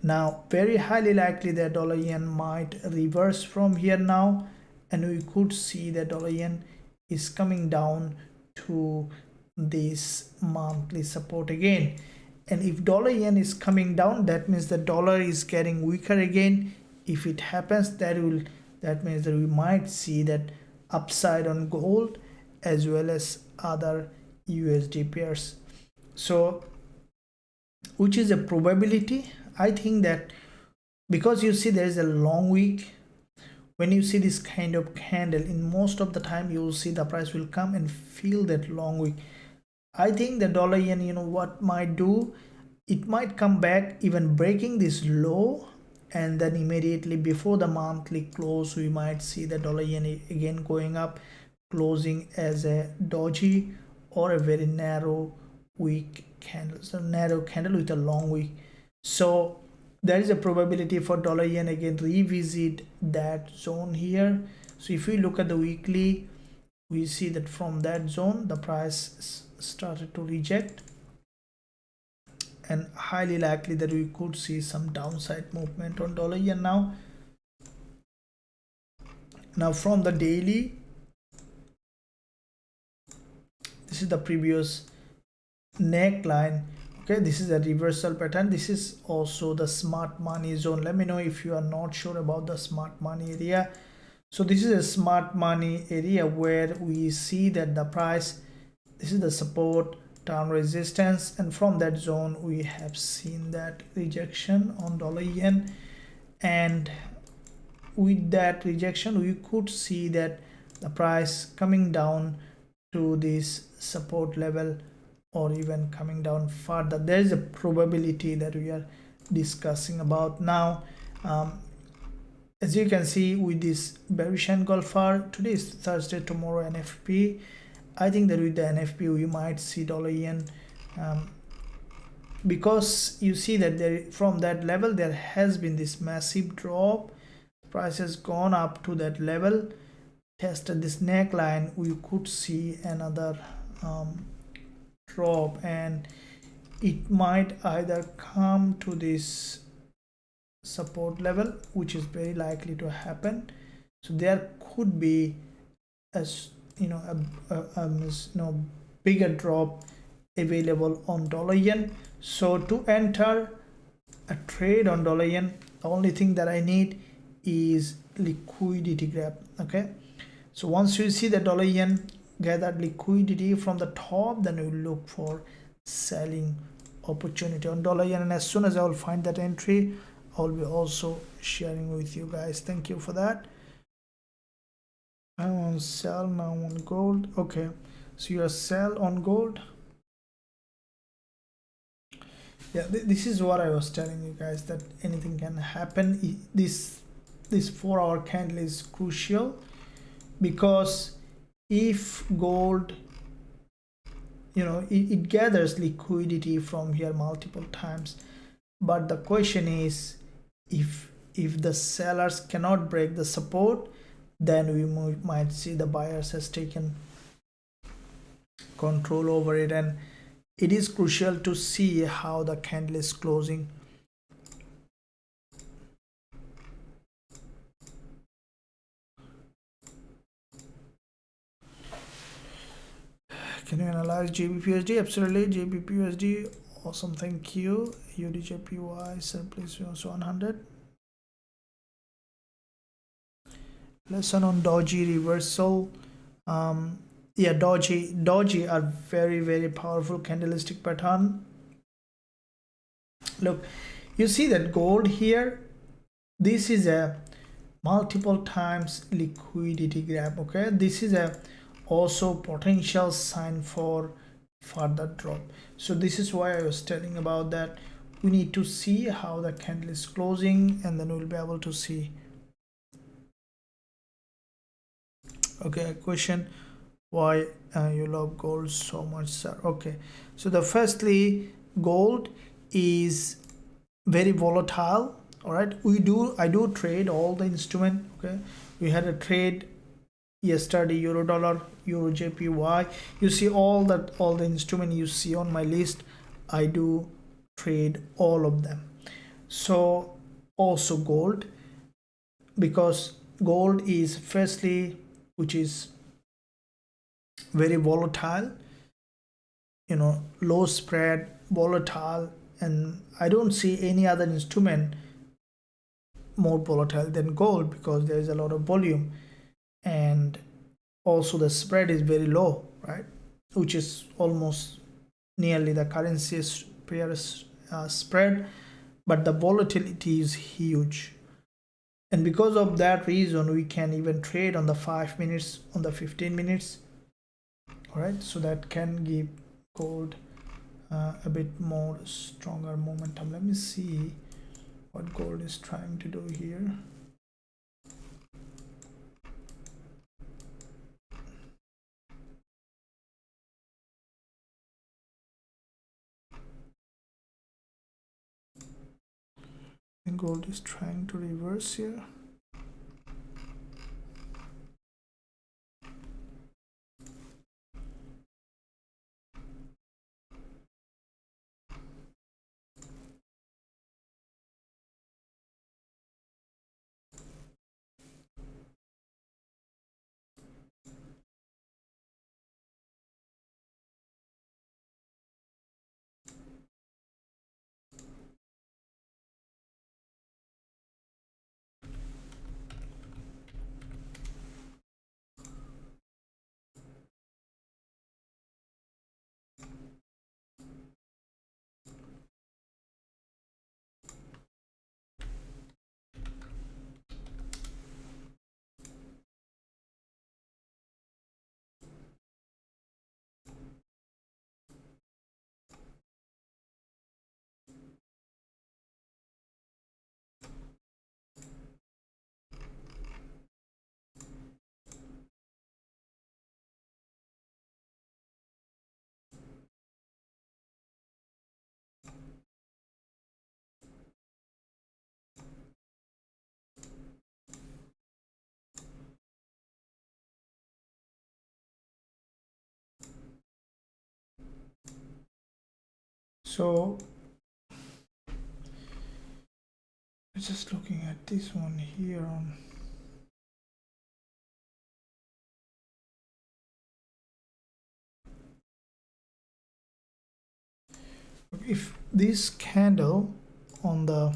[SPEAKER 1] Now very highly likely that dollar yen might reverse from here now, and we could see that dollar yen is coming down to this monthly support again. And if dollar yen is coming down, that means the dollar is getting weaker again. If it happens, that means that we might see that upside on gold as well as other USD pairs. So which is a probability? I think that because you see there is a long wick, when you see this kind of candle, in most of the time you will see the price will come and fill that long wick. I think the dollar yen, what might do, it might come back even breaking this low, and then immediately before the monthly close we might see the dollar yen again going up, closing as a doji or a very narrow wick candle. So narrow candle with a long wick. So there is a probability for dollar yen again revisit that zone here. So if we look at the weekly, we see that from that zone the price started to reject, and highly likely that we could see some downside movement on dollar yen now. Now from the daily, this is the previous neckline. Okay, this is a reversal pattern. This is also the smart money zone. Let me know if you are not sure about the smart money area. So this is a smart money area where we see that the price, this is the support, down resistance, and from that zone we have seen that rejection on dollar yen, and with that rejection we could see that the price coming down to this support level or even coming down further. There is a probability that we are discussing about now. As you can see with this bearish engulfer, today is Thursday, tomorrow NFP. I think that with the NFP we might see dollar yen, because you see that there from that level there has been this massive drop. Price has gone up to that level, tested this neckline, we could see another drop, and it might either come to this support level, which is very likely to happen. So there could be a bigger drop available on dollar yen. So to enter a trade on dollar yen, the only thing that I need is liquidity grab. Okay, so once you see the dollar yen gathered liquidity from the top, then we look for selling opportunity on dollar yen, and as soon as I will find that entry, I'll be also sharing with you guys. Thank you for that. I want to sell now on gold. Okay, so you are sell on gold. Yeah, this is what I was telling you guys, that anything can happen. This 4-hour candle is crucial, because if gold, it gathers liquidity from here multiple times, but the question is, if the sellers cannot break the support, then we might see the buyers has taken control over it, and it is crucial to see how the candle is closing. Can you analyze GBPusd? Absolutely. GBPusd, awesome, thank you. Usdjpy surplus 100. Lesson on doji reversal. Yeah, doji are very powerful candlestick pattern. Look, you see that gold here, this is a multiple times liquidity grab. Okay, this is a also potential sign for further drop. So this is why I was telling about that we need to see how the candle is closing, and then we'll be able to see. Okay, a question, why you love gold so much, sir? Okay, so the firstly, gold is very volatile. All right, I do trade all the instrument. Okay, we had a trade yesterday, euro dollar, euro JPY. You see all the instrument you see on my list, I do trade all of them. So also gold, because gold is firstly, which is very volatile, low spread, volatile, and I don't see any other instrument more volatile than gold, because there is a lot of volume, and also the spread is very low, right, which is almost nearly the currency pair spread, but the volatility is huge, and because of that reason we can even trade on the 5 minutes, on the 15 minutes. All right, so that can give gold a bit more stronger momentum. Let me see what gold is trying to do here. And gold is trying to reverse here. So just looking at this one here on if this candle on the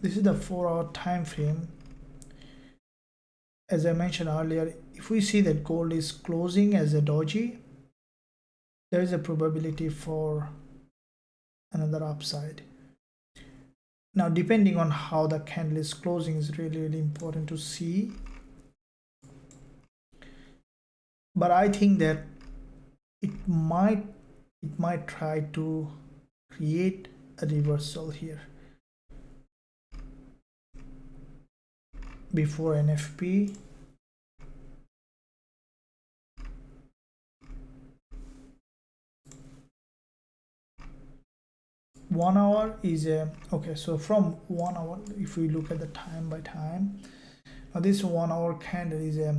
[SPEAKER 1] this is the 4-hour time frame. As I mentioned earlier, if we see that gold is closing as a doji, there is a probability for another upside. Now, depending on how the candle is closing is really important to see. But I think that it might try to create a reversal here before NFP. One hour is a okay, so from 1 hour, if we look at the time by time, now this 1 hour candle is a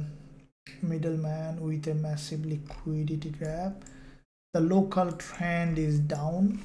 [SPEAKER 1] middleman with a massive liquidity gap. The local trend is down.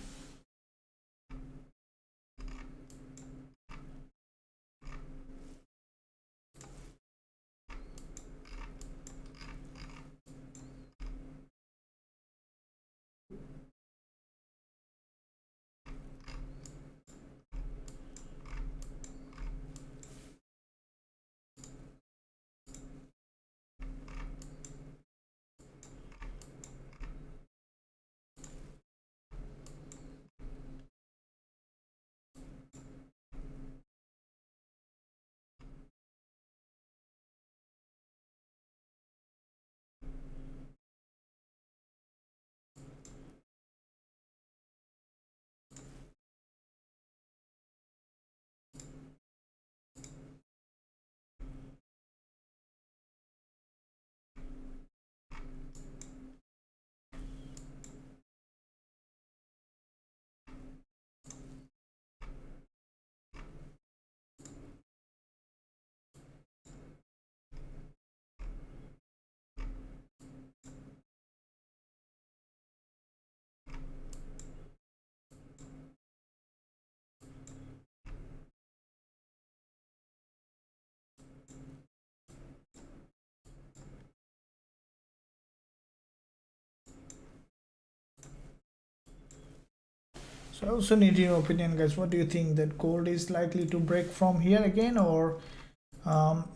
[SPEAKER 1] So I also need your opinion, guys. What do you think, that gold is likely to break from here again, or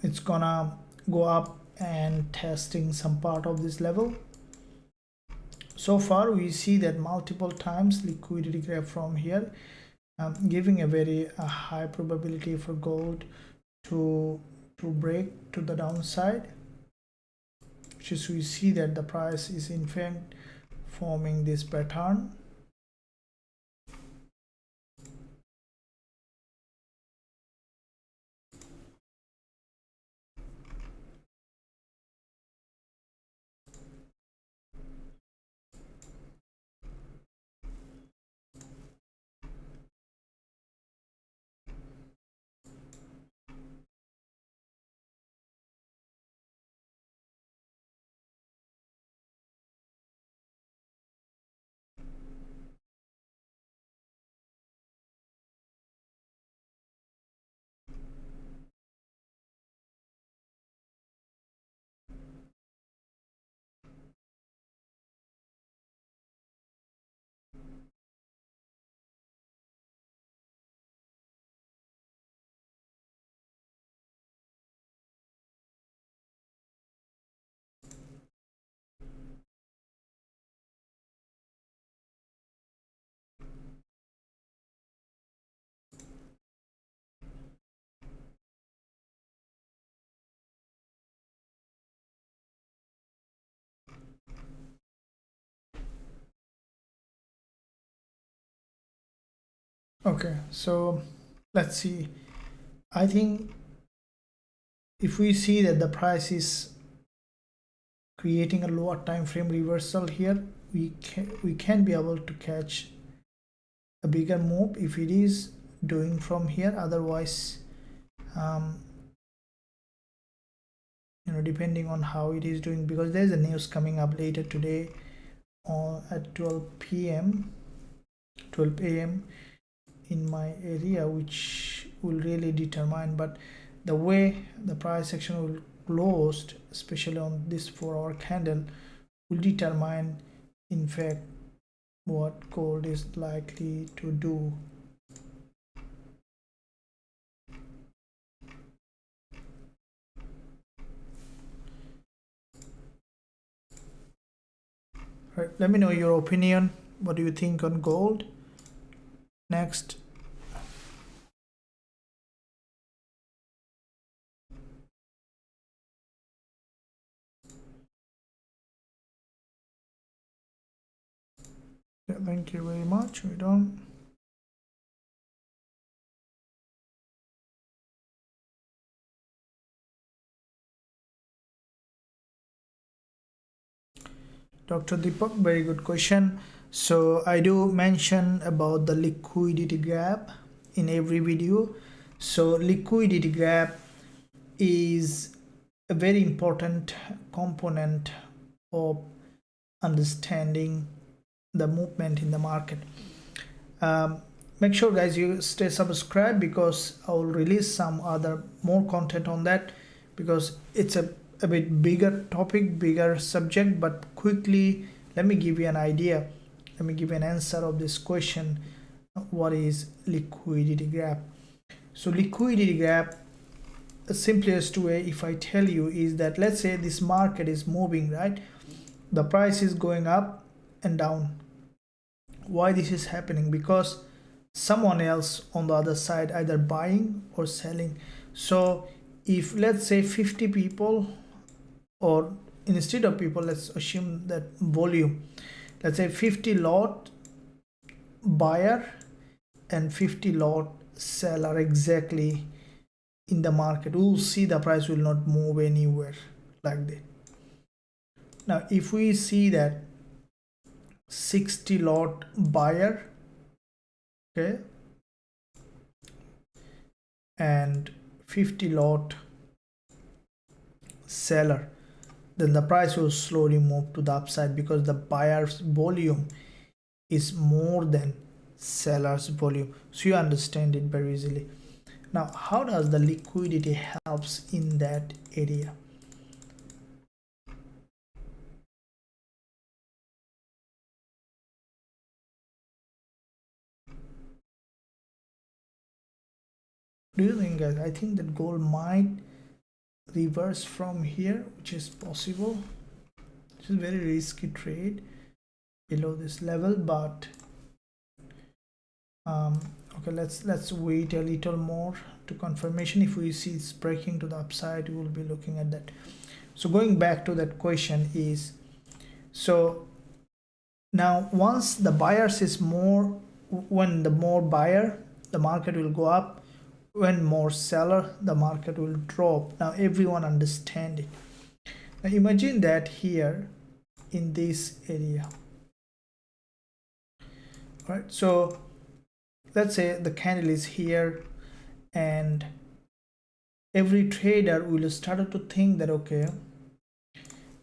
[SPEAKER 1] it's gonna go up and testing some part of this level? So far we see that multiple times liquidity grab from here, giving a very high probability for gold to break to the downside, which is we see that the price is in fact forming this pattern. Okay, so let's see. I think if we see that the price is creating a lower time frame reversal here, we can be able to catch a bigger move if it is doing from here. Otherwise, depending on how it is doing, because there's a news coming up later today at 12 a.m. in my area, which will really determine, but the way the price action will closed, especially on this 4-hour candle, will determine in fact what gold is likely to do. Right, let me know your opinion. What do you think on gold? Next. Yeah, thank you very much. We don't. Dr. Deepak, very good question. So I do mention about the liquidity gap in every video. So liquidity gap is a very important component of understanding the movement in the market. Make sure guys you stay subscribed, because I will release some other more content on that, because it's a bit bigger topic, bigger subject. But quickly, let me give you an idea, let me give you an answer of this question. What is liquidity gap? So liquidity gap, the simplest way if I tell you is that, let's say this market is moving, right? The price is going up and down. Why this is happening? Because someone else on the other side either buying or selling. So if let's say 50 people, or instead of people, let's assume that volume, let's say 50 lot buyer and 50 lot seller exactly in the market, we'll see the price will not move anywhere like that. Now if we see that 60 lot buyer, okay, and 50 lot seller, then the price will slowly move to the upside, because the buyer's volume is more than seller's volume. So you understand it very easily. Now how does the liquidity helps in that area? Do you think, guys? I think that gold might reverse from here, which is possible. It's a very risky trade below this level, but okay, let's wait a little more to confirmation. If we see it's breaking to the upside, we will be looking at that. So going back to that question is, so now once the buyers is more, when the more buyer, the market will go up. When more seller, the market will drop. Now everyone understand it. Now imagine that here in this area, right? So let's say the candle is here, and every trader will start to think that, okay,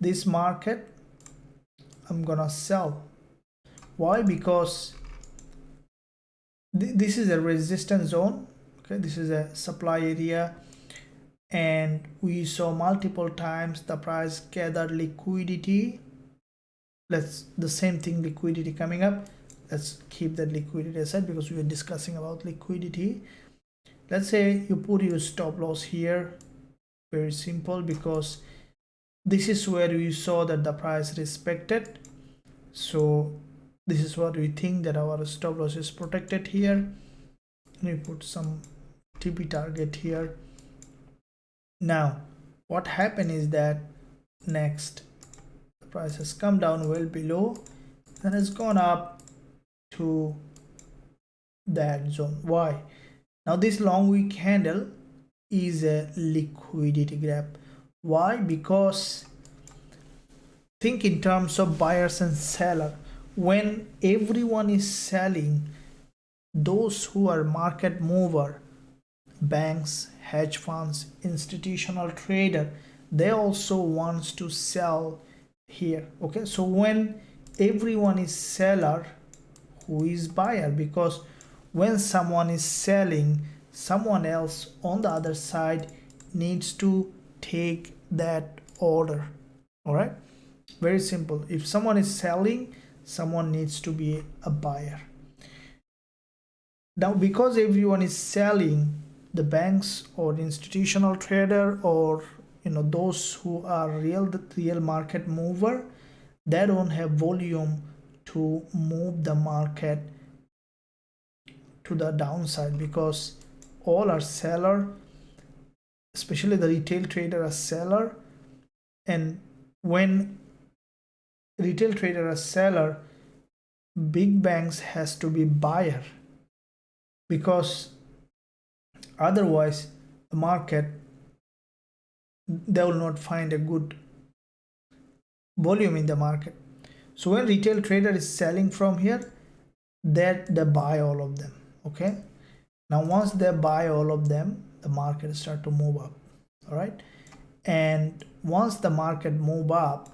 [SPEAKER 1] this market I'm gonna sell. Why? Because this is a resistance zone. Okay, this is a supply area, and we saw multiple times the price gather liquidity. Let's the same thing, liquidity coming up. Let's keep that liquidity aside, because we were discussing about liquidity. Let's say you put your stop loss here. Very simple, because this is where we saw that the price respected. So this is what we think, that our stop loss is protected here. We put some TP target here. Now what happened is that next the price has come down well below and has gone up to that zone. Why? Now this long wick candle is a liquidity gap. Why? Because think in terms of buyers and seller. When everyone is selling, those who are market mover, banks, hedge funds, institutional trader, they also wants to sell here. Okay, so when everyone is seller, who is buyer? Because when someone is selling, someone else on the other side needs to take that order. All right, very simple. If someone is selling, someone needs to be a buyer. Now because everyone is selling, the banks or institutional trader, or those who are the real market mover, they don't have volume to move the market to the downside, because all are seller, especially the retail trader are seller. And when retail trader are seller, big banks has to be buyer, because otherwise the market, they will not find a good volume in the market. So when retail trader is selling from here, that they buy all of them. Okay, now once they buy all of them, the market start to move up. All right, and once the market move up,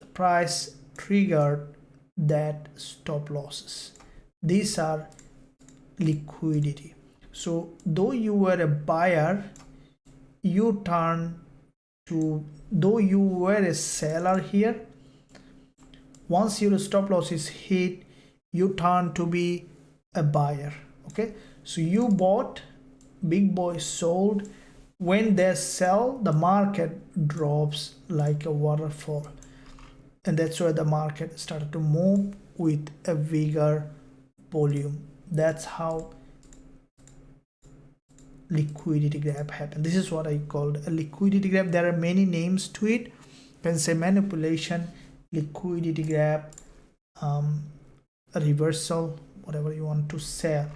[SPEAKER 1] the price triggered that stop losses. These are liquidity. So though you were a buyer, you turn to, though you were a seller here, once your stop loss is hit, you turn to be a buyer. Okay, so you bought, big boy sold. When they sell, the market drops like a waterfall, and that's where the market started to move with a bigger volume. That's how liquidity gap happened. This is what I called a liquidity gap. There are many names to it. You can say manipulation, liquidity gap, a reversal, whatever you want to say.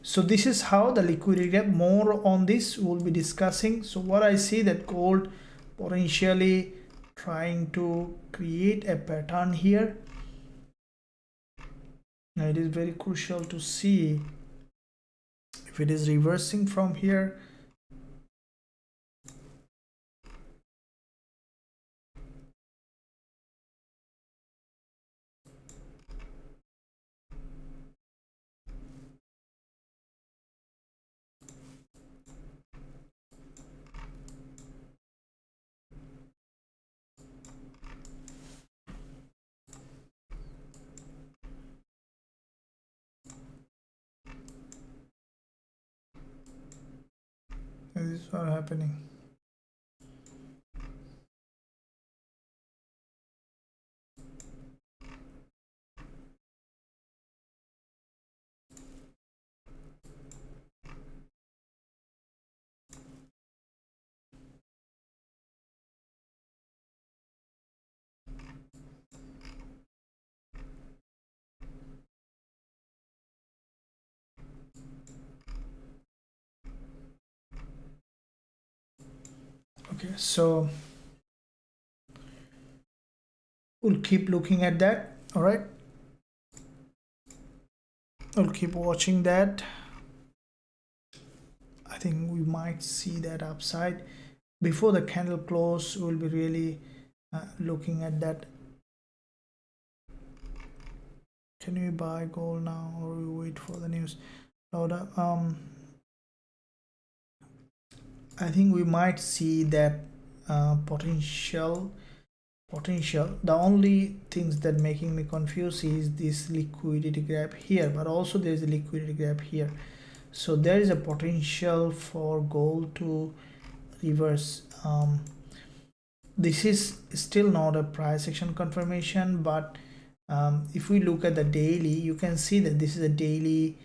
[SPEAKER 1] So this is how the liquidity gap, more on this we'll be discussing. So what I see, that gold potentially trying to create a pattern here. Now it is very crucial to see if it is reversing from here. This is what happening. Okay, so we'll keep looking at that. All right, I'll keep watching that. I think we might see that upside before the candle close. We'll be really looking at that. Can we buy gold now, or we wait for the news? I think we might see that potential. The only things that making me confused is this liquidity gap here, but also there's a liquidity gap here. So there is a potential for gold to reverse. This is still not a price action confirmation, but if we look at the daily, you can see that this is a daily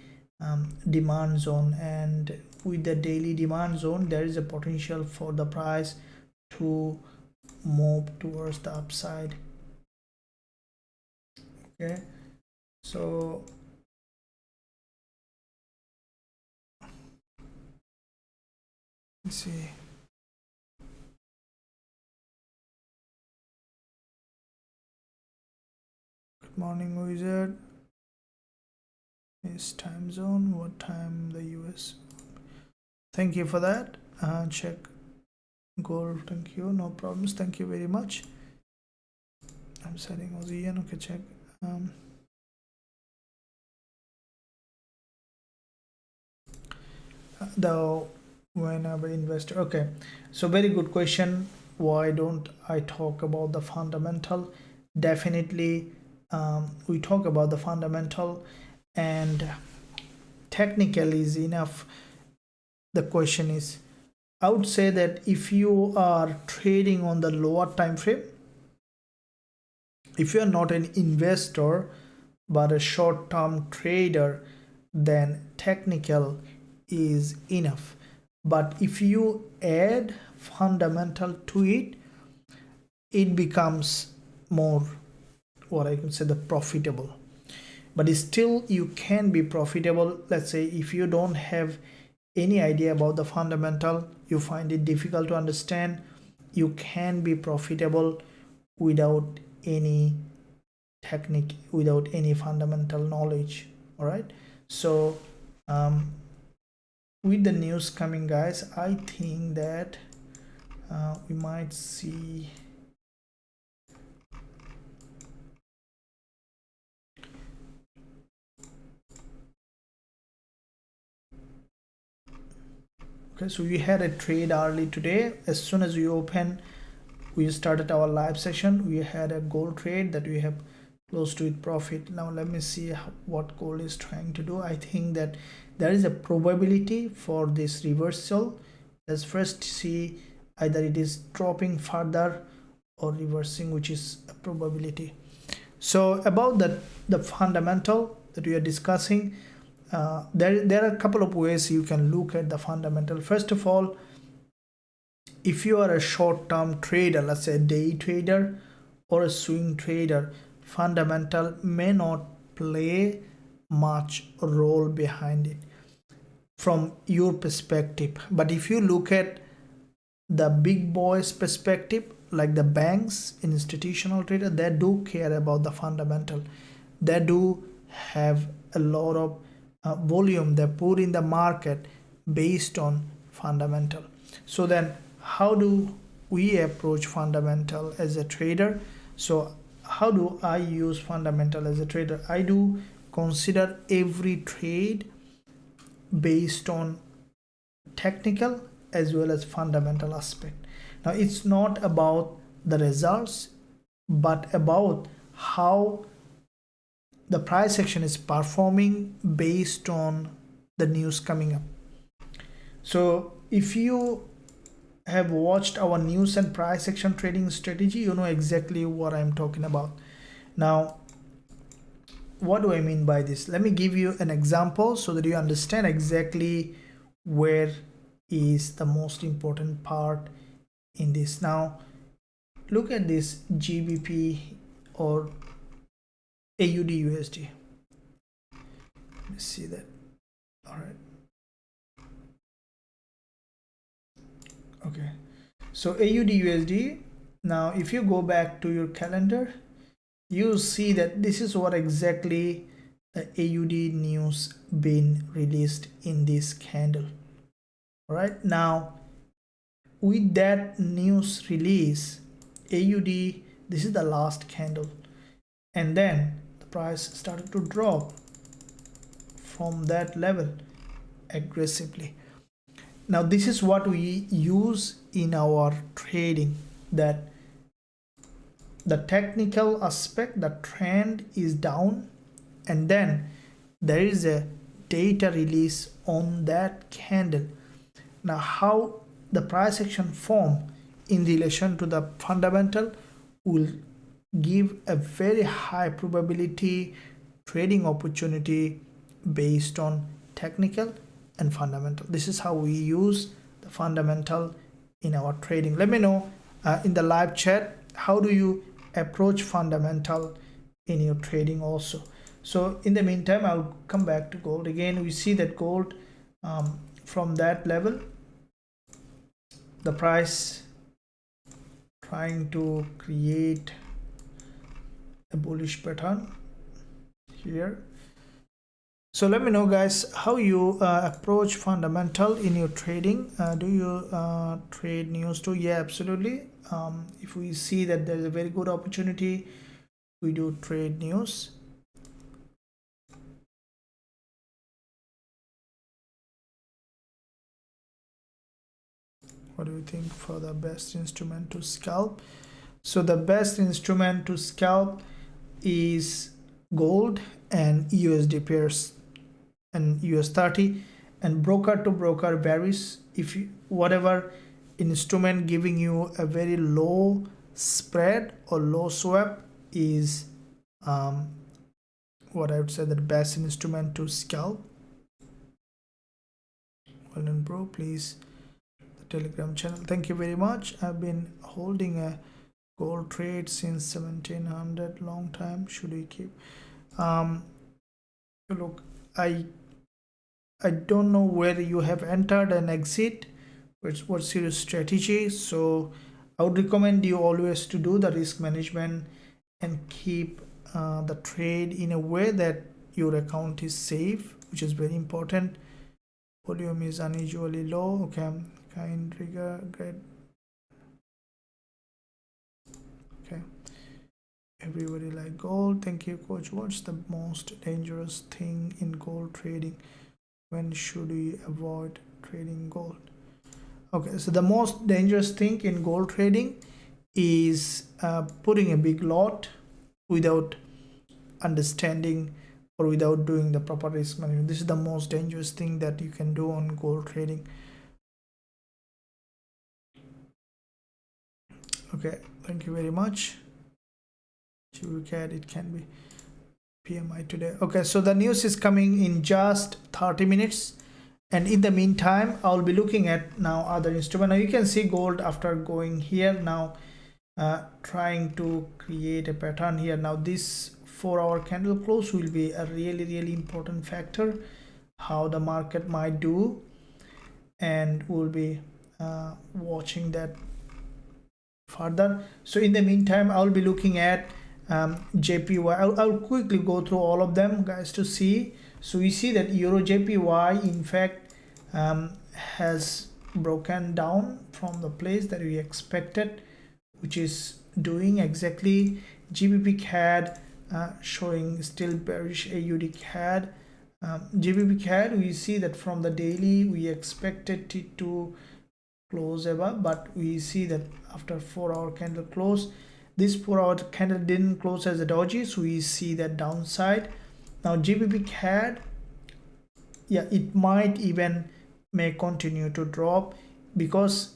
[SPEAKER 1] demand zone, and with the daily demand zone, there is a potential for the price to move towards the upside. Okay, so let's see. Good morning, wizard. Is time zone, what time the US? Thank you for that. Check gold. Thank you, no problems, thank you very much. I'm setting Aussie. Okay, check. The whenever investor. Okay, so very good question. Why don't I talk about the fundamental? Definitely, we talk about the fundamental, and technical is enough. The question is, I would say that if you are trading on the lower time frame, if you are not an investor but a short-term trader, then technical is enough. But if you add fundamental to it, it becomes more, what I can say, the profitable. But still you can be profitable. Let's say if you don't have any idea about the fundamental, you find it difficult to understand, you can be profitable without any technique, without any fundamental knowledge. All right, so with the news coming, guys, I think that we might see okay, so we had a trade early today. As soon as we started our live session, we had a gold trade that we have close to it profit. Now let me see what gold is trying to do. I think that there is a probability for this reversal. Let's first see either it is dropping further or reversing, which is a probability. So about the fundamental that we are discussing, there are a couple of ways you can look at the fundamental. First of all, if you are a short-term trader, let's say a day trader or a swing trader, fundamental may not play much role behind it from your perspective. But if you look at the big boys perspective, like the banks, institutional trader, they do care about the fundamental. They do have a lot of volume they put in the market based on fundamental. So then how do we approach fundamental as a trader? So how do I use fundamental as a trader? I do consider every trade based on technical as well as fundamental aspect. Now it's not about the results, but about how the price action is performing based on the news coming up. So if you have watched our news and price action trading strategy, you know exactly what I'm talking about. Now, what do I mean by this? Let me give you an example so that you understand exactly where is the most important part in this. Now, look at this GBP or AUD USD. Let me see that. All right. Okay. So AUD USD. Now, if you go back to your calendar, you see that this is what exactly the AUD news been released in this candle. All right. Now, with that news release, AUD, this is the last candle, and then the price started to drop from that level aggressively. Now this is what we use in our trading, that the technical aspect, the trend is down, and then there is a data release on that candle. Now how the price action form in relation to the fundamental will give a very high probability trading opportunity based on technical and fundamental. This is how we use the fundamental in our trading. Let me know in the live chat, how do you approach fundamental in your trading also. So in the meantime, I'll come back to gold again. We see that gold from that level, the price trying to create a bullish pattern here. So let me know, guys, how you approach fundamental in your trading. Do you trade news too? Yeah, absolutely. If we see that there's a very good opportunity we do trade news. What do you think for the best instrument to scalp? So the best instrument to scalp is gold and USD pairs and US30, and broker to broker varies. If you, whatever instrument giving you a very low spread or low swap is what I would say the best instrument to scalp. Well done, bro. Please, the Telegram channel. Thank you very much. I've been holding a gold trade since 1700, long time. Should we keep? Look, I don't know where you have entered and exit. What's your strategy? So I would recommend you always to do the risk management and keep the trade in a way that your account is safe, which is very important. Volume is unusually low. Okay, kind trigger, great. Okay, everybody like gold. Thank you, coach. What's the most dangerous thing in gold trading? When should we avoid trading gold? Okay, so the most dangerous thing in gold trading is putting a big lot without understanding or without doing the proper risk management. This is the most dangerous thing that you can do on gold trading. Okay, thank you very much. GBP CAD, it can be PMI today. Okay, so the news is coming in just 30 minutes. And in the meantime, I'll be looking at now other instrument. Now you can see gold after going here now, trying to create a pattern here. Now this 4-hour candle close will be a really important factor how the market might do, and we'll be watching that further. So in the meantime, I'll be looking at JPY. I'll quickly go through all of them, guys, to see. So we see that EuroJPY in fact has broken down from the place that we expected, which is doing exactly. GBP CAD showing still bearish AUD CAD. GBP CAD, we see that from the daily we expected it to close above, but we see that after 4-hour candle close, this 4-hour candle didn't close as a doji, so we see that downside. Now GBP CAD, yeah, it might even may continue to drop because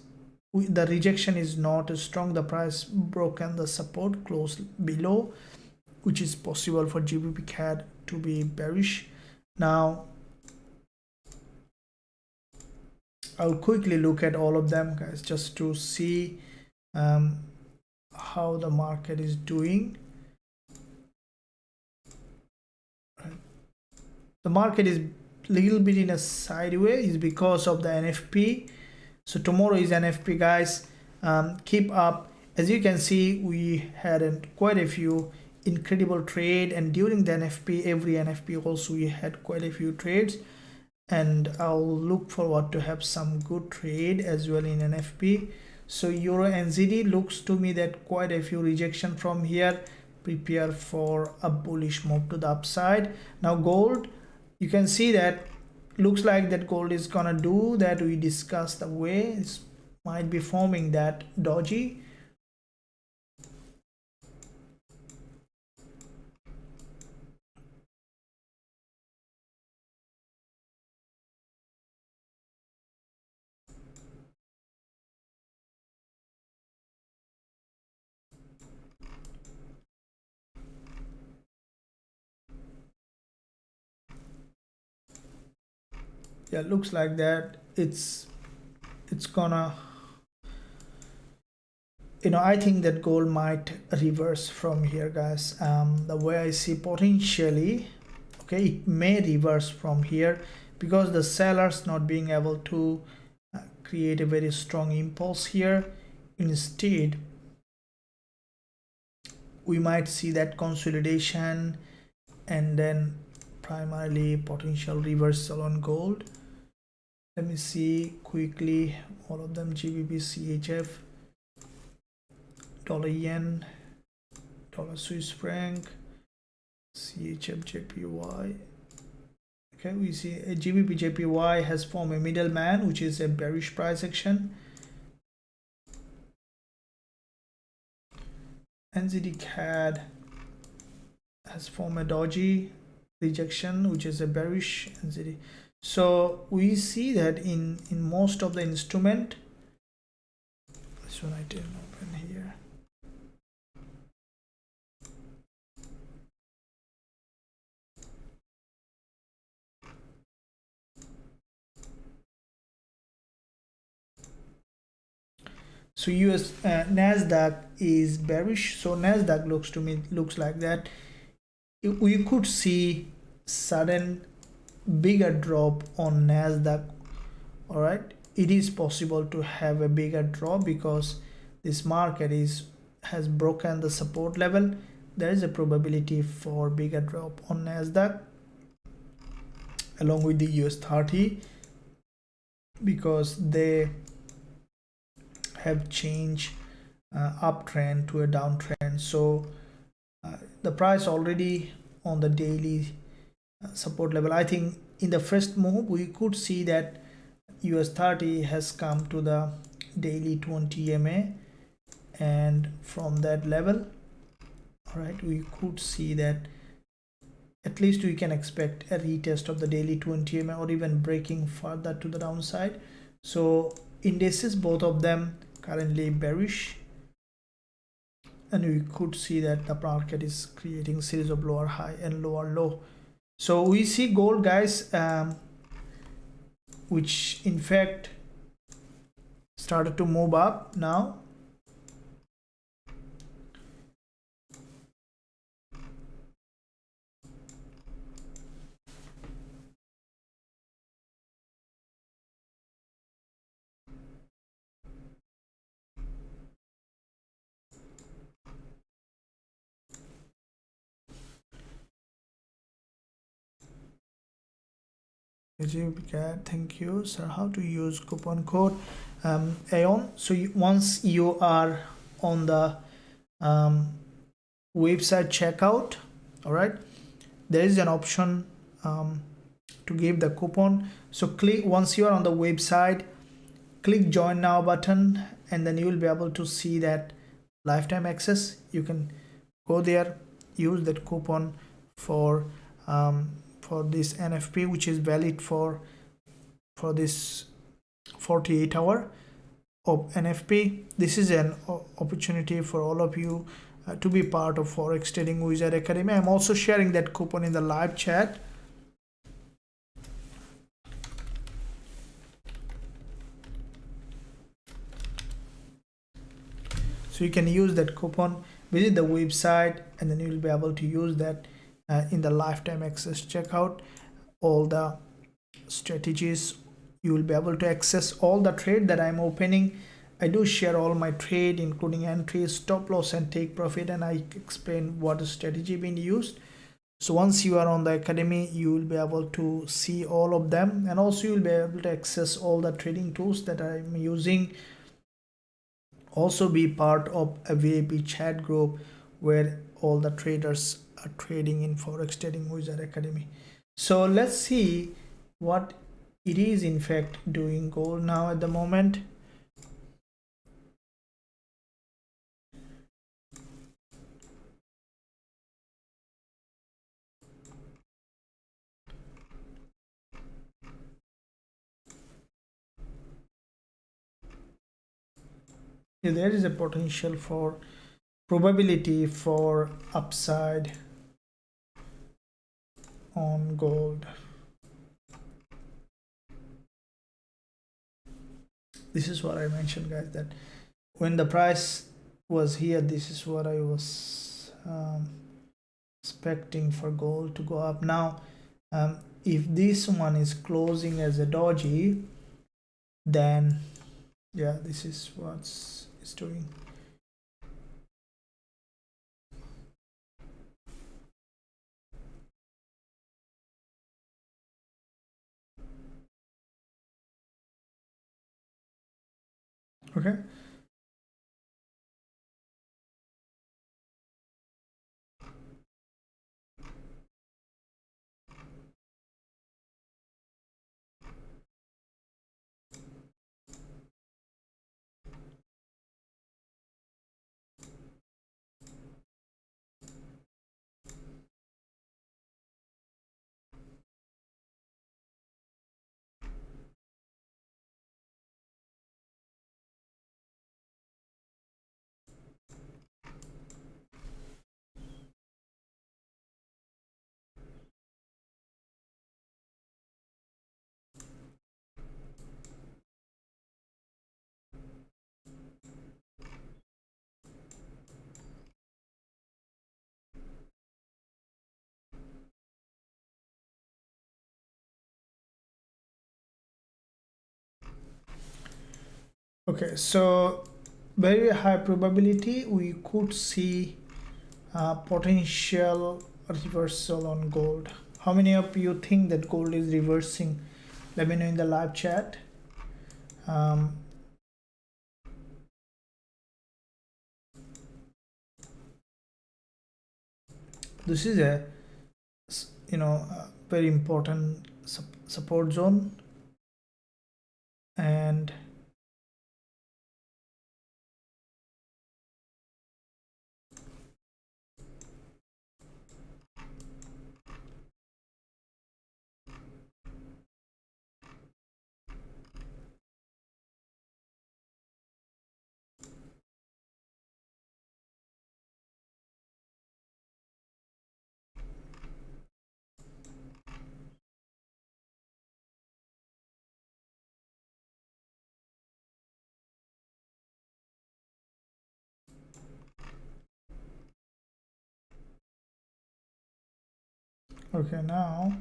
[SPEAKER 1] the rejection is not strong. The price broken the support close below, which is possible for GBP CAD to be bearish. Now I'll quickly look at all of them, guys, just to see how the market is doing. The market is little bit in a sideways because of the NFP. So tomorrow is NFP, guys. Keep up. As you can see, we had quite a few incredible trade, and during the NFP, every NFP also we had quite a few trades, and I'll look forward to have some good trade as well in NFP. So Euro NZD looks to me that quite a few rejection from here. Prepare for a bullish move to the upside. Now gold, you can see that looks like that gold is gonna do that. We discussed the way it might be forming that doji. Yeah, looks like that it's gonna, I think that gold might reverse from here, guys. The way I see potentially, okay, it may reverse from here because the sellers not being able to create a very strong impulse here. Instead, we might see that consolidation and then primarily potential reversal on gold. Let me see quickly all of them. GBP CHF, dollar yen, dollar Swiss franc, CHF-JPY. Okay, we see a GBP-JPY has formed a middleman, which is a bearish price action. NZD CAD has formed a doji rejection, which is a bearish NZD. So we see that in most of the instrument, this one I didn't open here. So US NASDAQ is bearish. So NASDAQ looks like that. We could see sudden bigger drop on NASDAQ. All right, it is possible to have a bigger drop because this market has broken the support level. There is a probability for bigger drop on NASDAQ along with the US30 because they have changed uptrend to a downtrend. So the price already on the daily support level. I think in the first move we could see that US30 has come to the daily 20 EMA, and from that level, all right, we could see that at least we can expect a retest of the daily 20 EMA or even breaking further to the downside. So indices, both of them currently bearish, and we could see that the market is creating series of lower high and lower low. So we see gold, guys, which in fact started to move up now. GBP CAD, thank you, sir. How to use coupon code Aeon? So once you are on the website checkout, all right, there is an option to give the coupon. So click, once you are on the website, click join now button, and then you will be able to see that lifetime access. You can go there, use that coupon for this NFP, which is valid for this 48 hour of NFP. This is an opportunity for all of you to be part of Forex Trading Wizard Academy. I'm also sharing that coupon in the live chat. So you can use that coupon, visit the website, and then you will be able to use that in the lifetime access checkout. All the strategies, you will be able to access all the trade that I'm opening. I do share all my trade, including entries, stop loss, and take profit, and I explain what strategy being used. So once you are on the academy, you will be able to see all of them, and also you will be able to access all the trading tools that I'm using. Also be part of a VIP chat group where all the traders are trading in Forex Trading Wizard Academy. So let's see what it is in fact doing gold now at the moment. There is a potential for probability for upside on gold. This is what I mentioned, guys, that when the price was here, this is what I was expecting for gold to go up. Now if this one is closing as a doji, then yeah, this is what's it's doing. Okay, Okay, so very high probability we could see potential reversal on gold. How many of you think that gold is reversing? Let me know in the live chat. This is a a very important support zone, and okay, now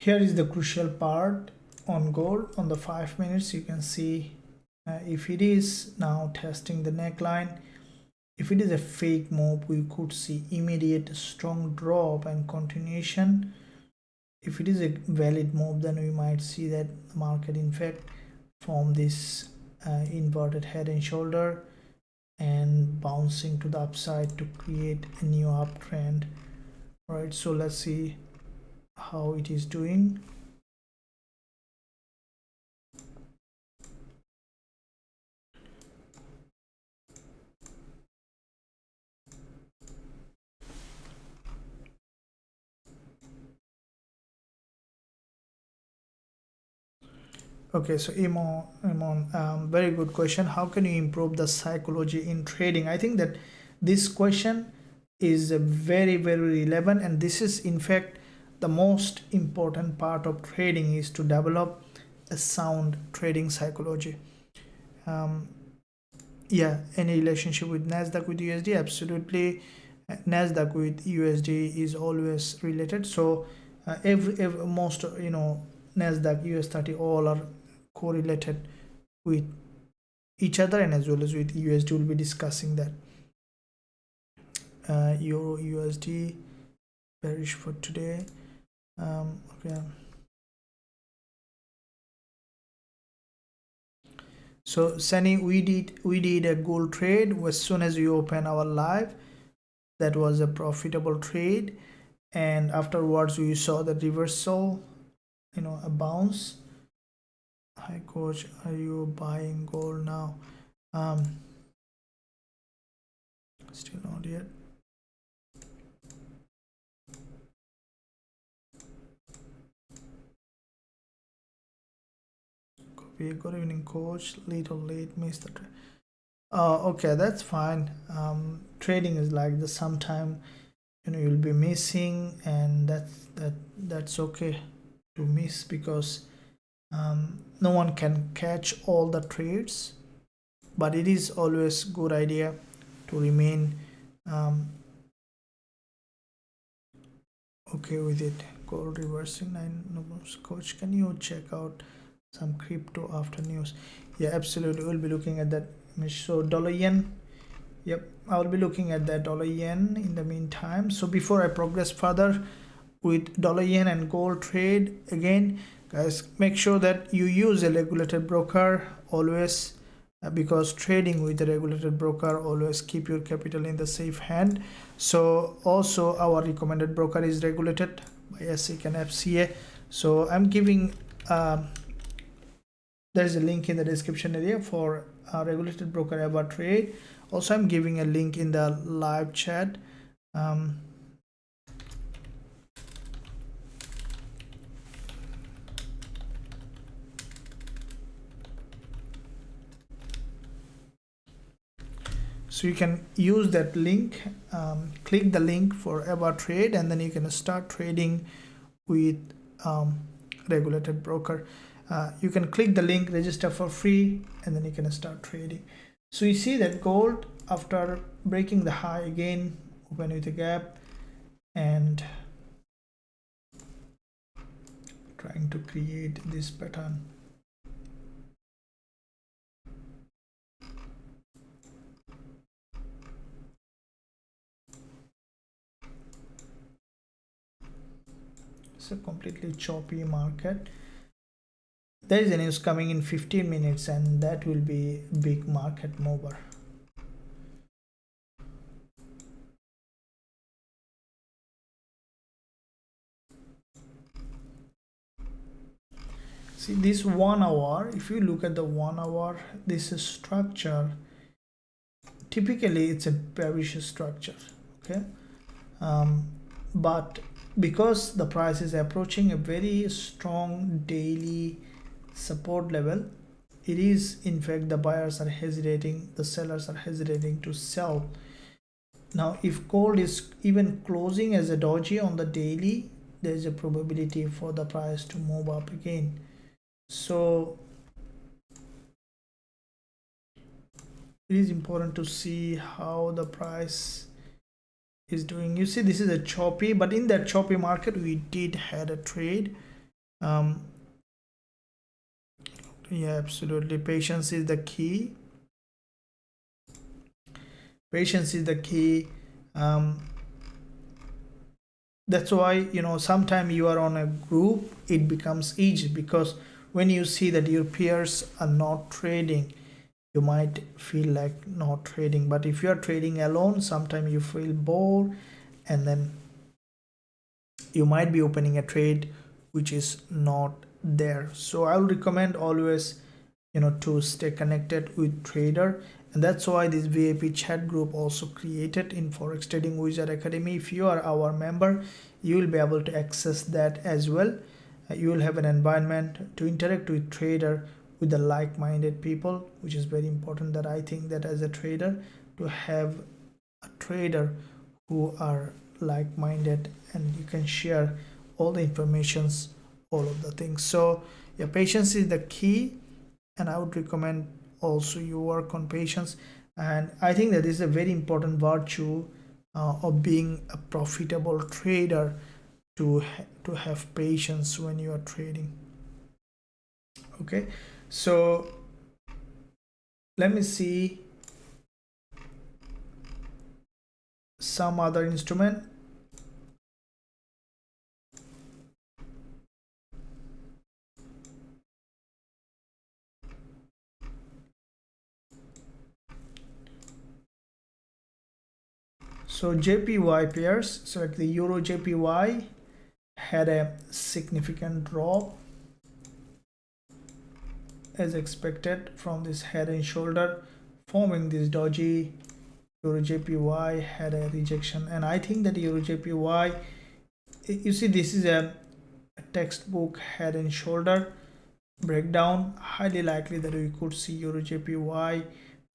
[SPEAKER 1] here is the crucial part on gold. On the 5 minutes you can see if it is now testing the neckline, if it is a fake move we could see immediate strong drop and continuation. If it is a valid move, then we might see that the market in fact form this inverted head and shoulder and bouncing to the upside to create a new uptrend. All right, so let's see how it is doing. Okay, so Imon, very good question. How can you improve the psychology in trading? I think that this question is very, very relevant, and this is in fact the most important part of trading, is to develop a sound trading psychology. Yeah, any relationship with NASDAQ with USD? Absolutely. NASDAQ with USD is always related. So every most NASDAQ US30 all are correlated with each other, and as well as with USD. We'll be discussing that. Euro USD bearish for today. Okay. So Sunny, we did a gold trade as soon as we open our live. That was a profitable trade, and afterwards we saw the reversal, a bounce. Hi coach, are you buying gold now? Still not yet. Copy. Good evening coach, little late, missed the trade. Okay, that's fine. Trading is like the sometime you'll be missing, and that's okay to miss, because no one can catch all the trades, but it is always good idea to remain okay with it. Gold reversing 9 numbers. Coach, can you check out some crypto after news? Yeah, absolutely, we'll be looking at that. So dollar yen, yep, I'll be looking at that dollar yen in the meantime. So before I progress further with dollar yen and gold trade, again guys, make sure that you use a regulated broker always, because trading with a regulated broker, always keep your capital in the safe hand. So also our recommended broker is regulated by SEC and FCA. So I'm giving there's a link in the description area for a regulated broker ever trade. Also I'm giving a link in the live chat. So you can use that link, click the link for ever trade, and then you can start trading with regulated broker. You can click the link, register for free, and then you can start trading. So you see that gold, after breaking the high again, open with a gap and trying to create this pattern. completely choppy market. There is a news coming in 15 minutes and that will be big market mover. See this 1 hour, if you look at the 1 hour, this is structure. Typically it's a bearish structure, okay? But because the price is approaching a very strong daily support level, it is in fact the buyers are hesitating, the sellers are hesitating to sell. Now if gold is even closing as a doji on the daily, there is a probability for the price to move up again. So it is important to see how the price is doing. You see this is a choppy, but in that choppy market we did had a trade. Yeah, absolutely, patience is the key. Patience is the key. That's why, you know, sometimes you are on a group, it becomes easy, because when you see that your peers are not trading, you might feel like not trading. But if you are trading alone, sometimes you feel bored, and then you might be opening a trade which is not there. So I would recommend always, you know, to stay connected with trader, and that's why this VIP chat group also created in Forex Trading Wizard Academy. If you are our member, you will be able to access that as well. You will have an environment to interact with trader, with the like-minded people, which is very important. That I think that as a trader, to have a trader who are like-minded, and you can share all the informations, all of the things. So yeah, patience is the key, and I would recommend also you work on patience. And I think that is a very important virtue of being a profitable trader, to have patience when you are trading. Okay, so let me see some other instrument. So JPY pairs, so at the Euro JPY had a significant drop as expected from this head and shoulder, forming this doji. Euro JPY had a rejection, and I think that Euro JPY, you see this is a textbook head and shoulder breakdown. Highly likely that we could see Euro JPY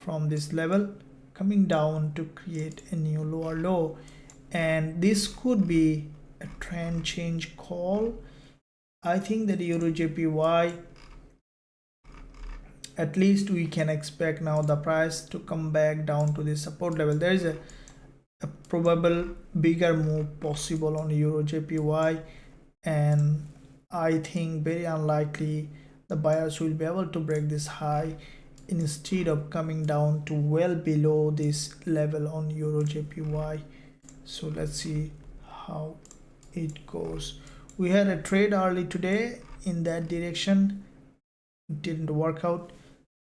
[SPEAKER 1] from this level coming down to create a new lower low, and this could be a trend change call. I think that Euro JPY, at least we can expect now the price to come back down to the support level. There is a probable bigger move possible on Euro JPY, and I think very unlikely the buyers will be able to break this high, instead of coming down to well below this level on Euro JPY. So let's see how it goes. We had a trade early today in that direction, it didn't work out,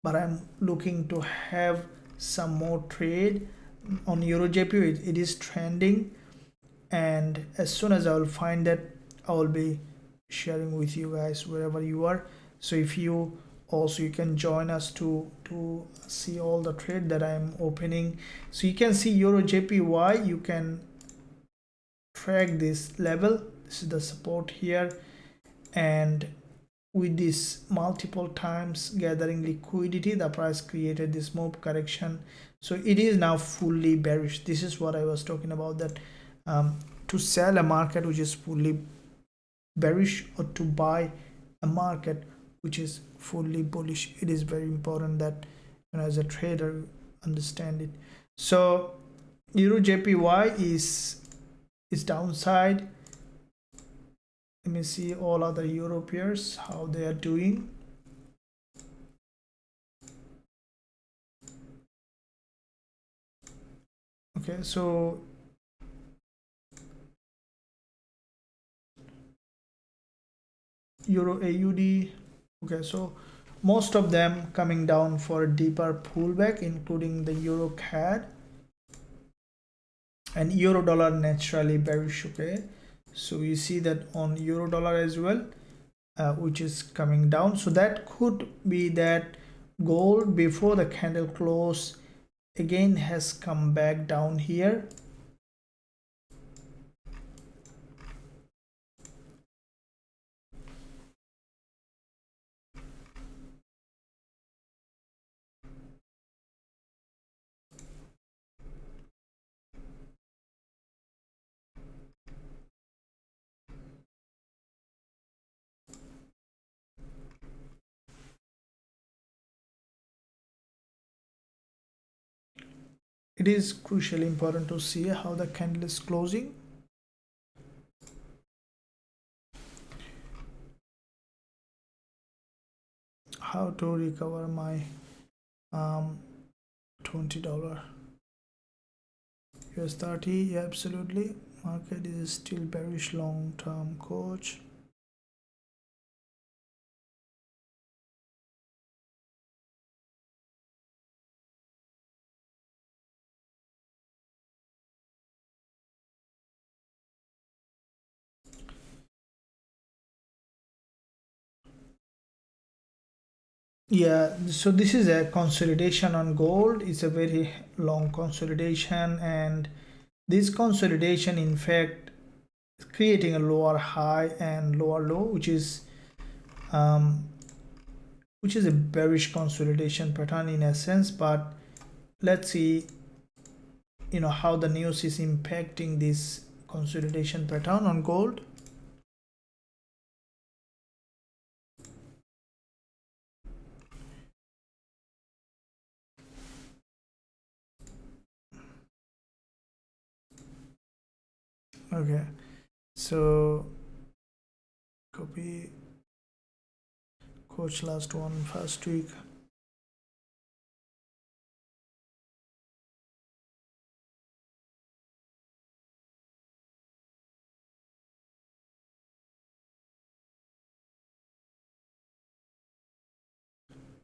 [SPEAKER 1] but I'm looking to have some more trade on Euro JPY. It is trending, and as soon as I will find that, I will be sharing with you guys wherever you are. So if you also, you can join us to see all the trade that I'm opening. So you can see Euro JPY, you can track this level. This is the support here, and with this multiple times gathering liquidity, the price created this move correction. So it is now fully bearish. This is what I was talking about, that to sell a market which is fully bearish, or to buy a market which is fully bullish, it is very important that, you know, as a trader, understand it. So Euro JPY is downside. Let me see all other Europeans how they are doing. Okay, so Euro AUD. Okay, so most of them coming down for a deeper pullback, including the Euro CAD and Euro dollar naturally bearish. Okay, so you see that on Euro dollar as well, which is coming down. So that could be that gold before the candle close again has come back down here. It is crucially important to see how the candle is closing. How to recover my $20 US30. Yeah, absolutely. Market is still bearish long-term coach. Yeah, so this is a consolidation on gold. It's a very long consolidation, and this consolidation in fact is creating a lower high and lower low, um, which is a bearish consolidation pattern in essence. But let's see, how the news is impacting this consolidation pattern on gold. Okay, so copy coach last one first week.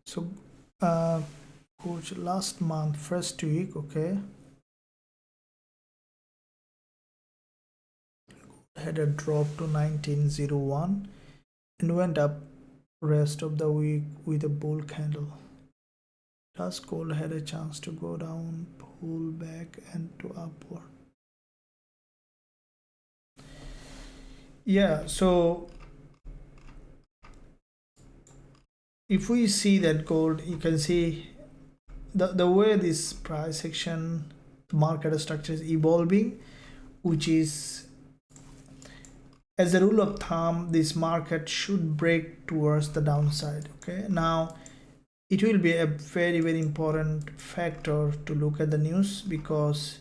[SPEAKER 1] So coach last month first week. Okay, had a drop to 1901 and went up rest of the week with a bull candle. Does gold had a chance to go down, pull back and to upward? Yeah, so if we see that gold, you can see the way this price action, the market structure is evolving, which is, as a rule of thumb, this market should break towards the downside. Okay, now it will be a very important factor to look at the news, because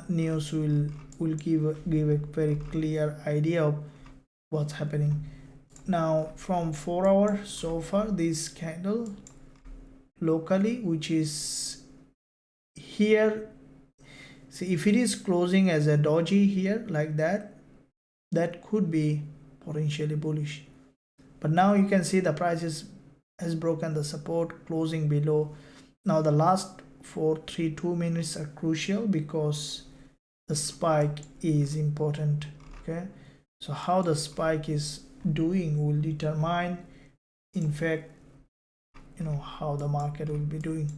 [SPEAKER 1] news will give a very clear idea of what's happening. Now from 4 hours so far, this candle locally, which is here, see, if it is closing as a doji here like that, that could be potentially bullish. But now you can see the price has broken the support, closing below. Now the last 432 minutes are crucial, because the spike is important. Okay, so how the spike is doing will determine in fact how the market will be doing.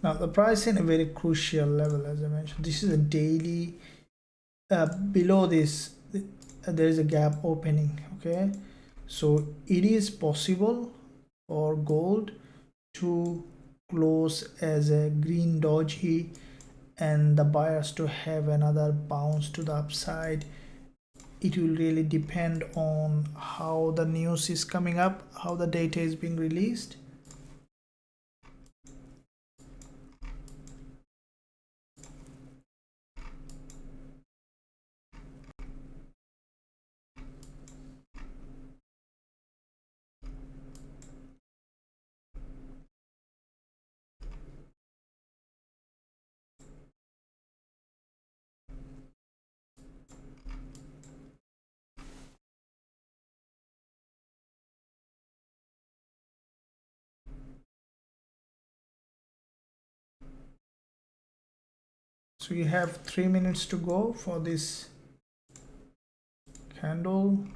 [SPEAKER 1] Now the price in a very crucial level, as I mentioned. This is a daily. Below this, there is a gap opening. Okay, so it is possible for gold to close as a green doji and the buyers to have another bounce to the upside. It will really depend on how the news is coming up, how the data is being released. So you have 3 minutes to go for this candle.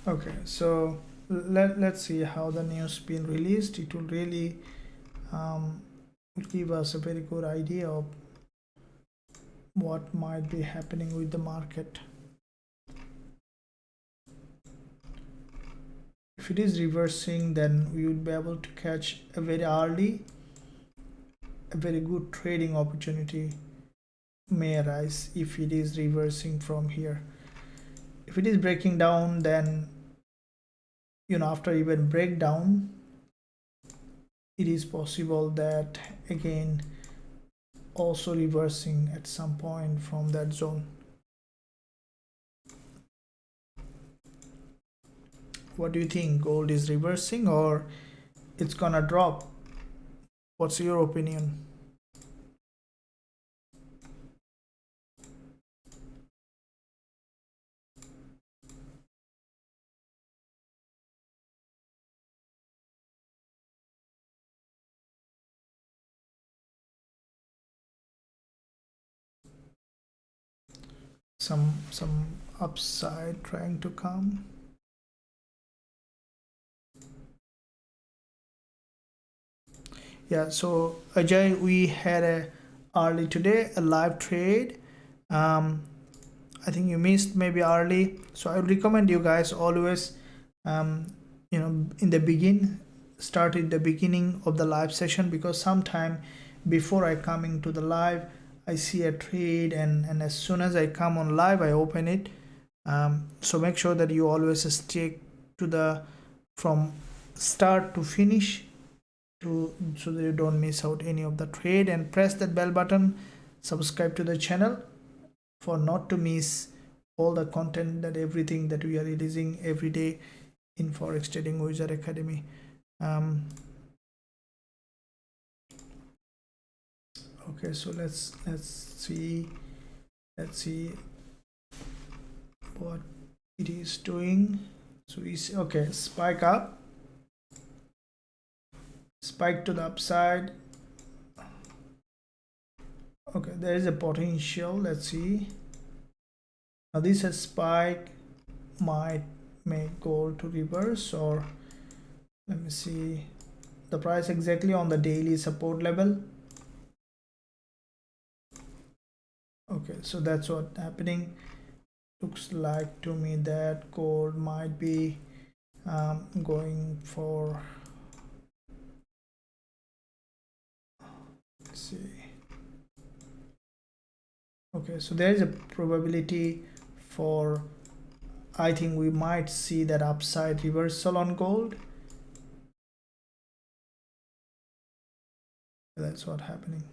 [SPEAKER 1] Okay, so let's see how the news been released. It will really give us a very good idea of what might be happening with the market. If it is reversing, then we would be able to catch a very early, a very good trading opportunity may arise if it is reversing from here. If it is breaking down, then after even breakdown, it is possible that again also reversing at some point from that zone. What do you think? Gold is reversing or it's gonna drop? What's your opinion? Some upside trying to come. Yeah, so Ajay, we had a early today a live trade. I think you missed maybe early, so I would recommend you guys always in the start at the beginning of the live session, because sometime before I come into the live I see a trade, and as soon as I come on live I open it. So make sure that you always stick to the from start to finish so that you don't miss out any of the trade, and press that bell button, subscribe to the channel for not to miss all the content, that everything that we are releasing every day in Forex Trading Wizard Academy. Okay, so let's see what it is doing. So we see, okay, spike up, spike to the upside. Okay, there is a potential. Let's see. Now this has spike, might make gold to reverse, or let me see the price exactly on the daily support level. Okay, so that's what happening. Looks like to me that gold might be going for, let's see. Okay, so there is a probability for, I think we might see that upside reversal on gold. That's what happening.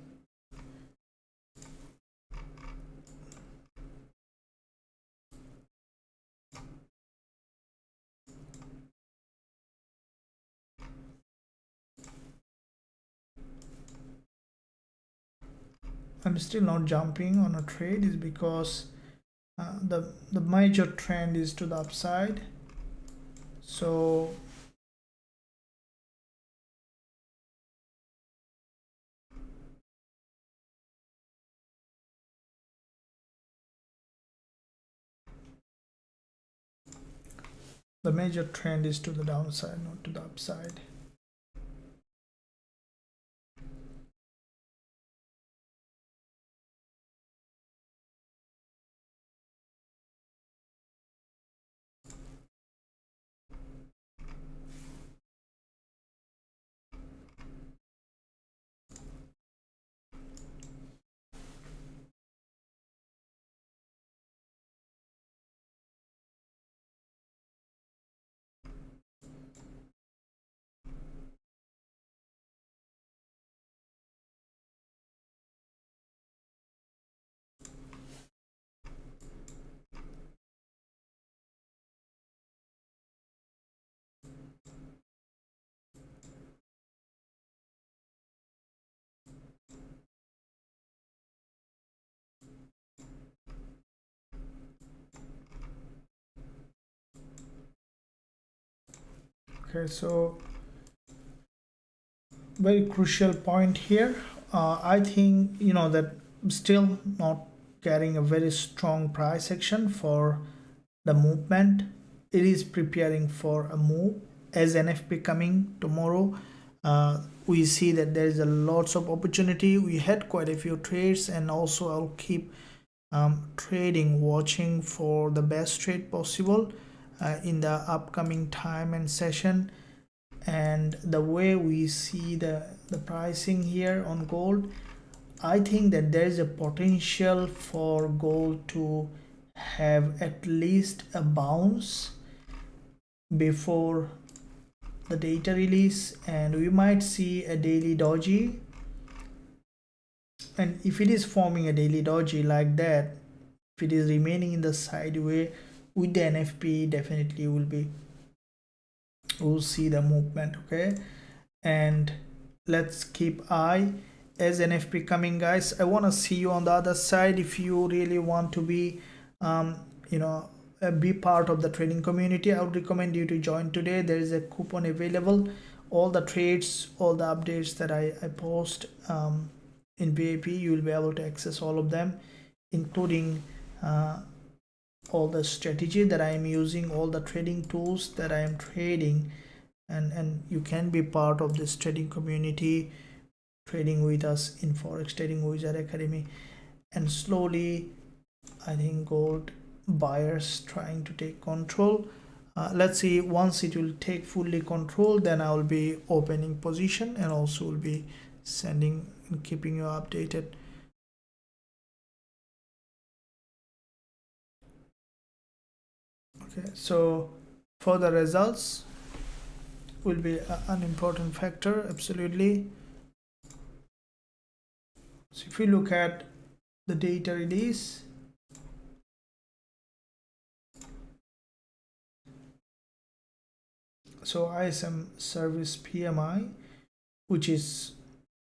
[SPEAKER 1] I'm still not jumping on a trade is because the major trend is to the upside. So the major trend is to the downside, not to the upside. Okay, so very crucial point here. I think that still not getting a very strong price action for the movement. It is preparing for a move as NFP coming tomorrow. We see that there is a lots of opportunity. We had quite a few trades, and also I'll keep trading, watching for the best trade possible in the upcoming time and session. And the way we see the pricing here on gold, I think that there is a potential for gold to have at least a bounce before the data release, and we might see a daily doji. And if it is forming a daily doji like that, if it is remaining in the sideway with the NFP, definitely we'll see the movement. Okay, and let's keep eye as NFP coming, guys. I want to see you on the other side. If you really want to be be part of the trading community, I would recommend you to join today. There is a coupon available. All the trades, all the updates that I post in VIP, you will be able to access all of them, including all the strategy that I am using, all the trading tools that I am trading, and you can be part of this trading community, trading with us in Forex Trading Wizard Academy. And slowly, I think gold buyers trying to take control. Let's see, once it will take fully control, then I will be opening position, and also will be sending and keeping you updated. Okay, so for the results will be an important factor, absolutely. So if you look at the data release, so ISM service PMI, which is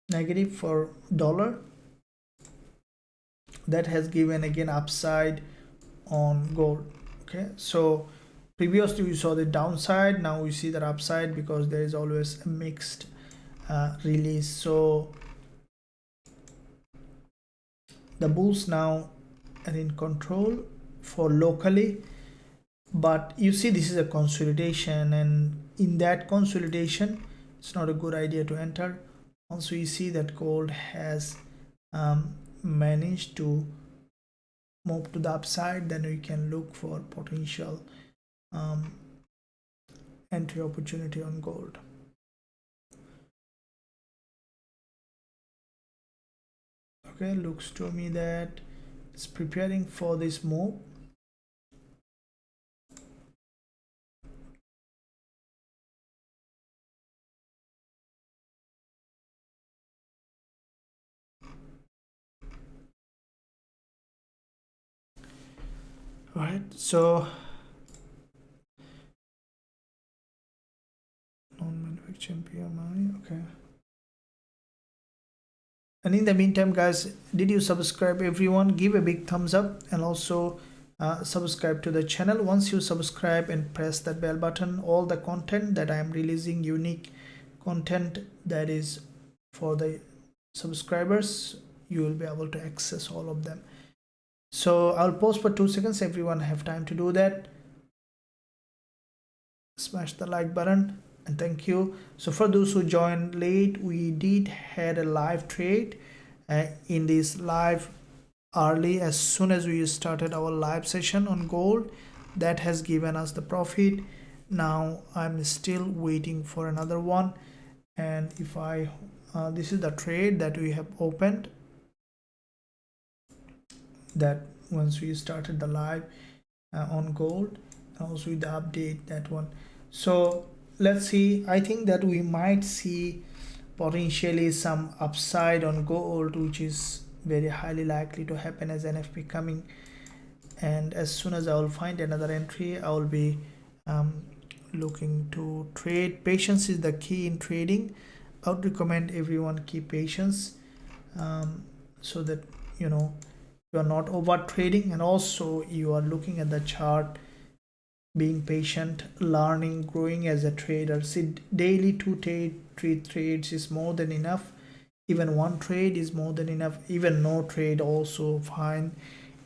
[SPEAKER 1] negative for dollar, that has given again upside on gold. Okay, so previously we saw the downside, now we see the upside because there is always a mixed release. So the bulls now are in control for locally, but you see this is a consolidation, and in that consolidation it's not a good idea to enter. Also you see that gold has managed to move to the upside, then we can look for potential entry opportunity on gold. Okay, looks to me that it's preparing for this move. Right, so non-manufacturing PMI, okay. And in the meantime, guys, did you subscribe? Everyone, give a big thumbs up, and also subscribe to the channel. Once you subscribe and press that bell button, all the content that I am releasing, unique content that is for the subscribers, you will be able to access all of them. So I'll pause for 2 seconds. Everyone have time to do that. Smash the like button and thank you. So for those who joined late, we did had a live trade in this live early. As soon as we started our live session on gold, that has given us the profit. Now I'm still waiting for another one, and if I this is the trade that we have opened, that once we started the live on gold, also with the update, that one. So let's see. I think that we might see potentially some upside on gold, which is very highly likely to happen as NFP coming. And as soon as I will find another entry, I will be looking to trade. Patience is the key in trading. I would recommend everyone keep patience, so that you know you are not over trading, and also you are looking at the chart, being patient, learning, growing as a trader. See, daily 3 trades is more than enough. Even 1 trade is more than enough. Even no trade also fine,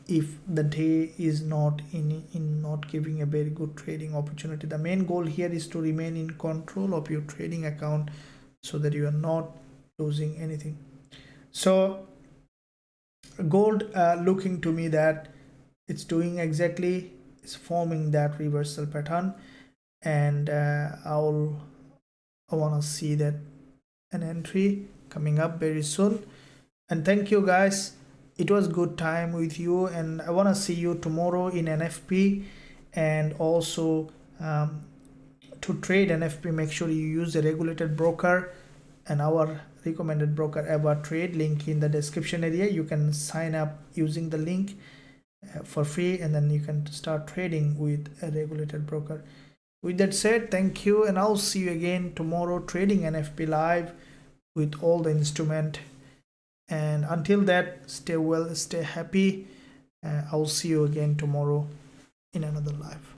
[SPEAKER 1] if the day is not not giving a very good trading opportunity. The main goal here is to remain in control of your trading account, so that you are not losing anything. So gold, looking to me that it's doing exactly, it's forming that reversal pattern, and I want to see that an entry coming up very soon. And thank you guys, it was good time with you, and I want to see you tomorrow in NFP. And also to trade NFP, make sure you use a regulated broker, and our recommended broker Ever Trade, link in the description area. You can sign up using the link for free, and then you can start trading with a regulated broker. With that said, thank you, and I'll see you again tomorrow trading NFP live with all the instrument. And until that, stay well, stay happy. I'll see you again tomorrow in another live.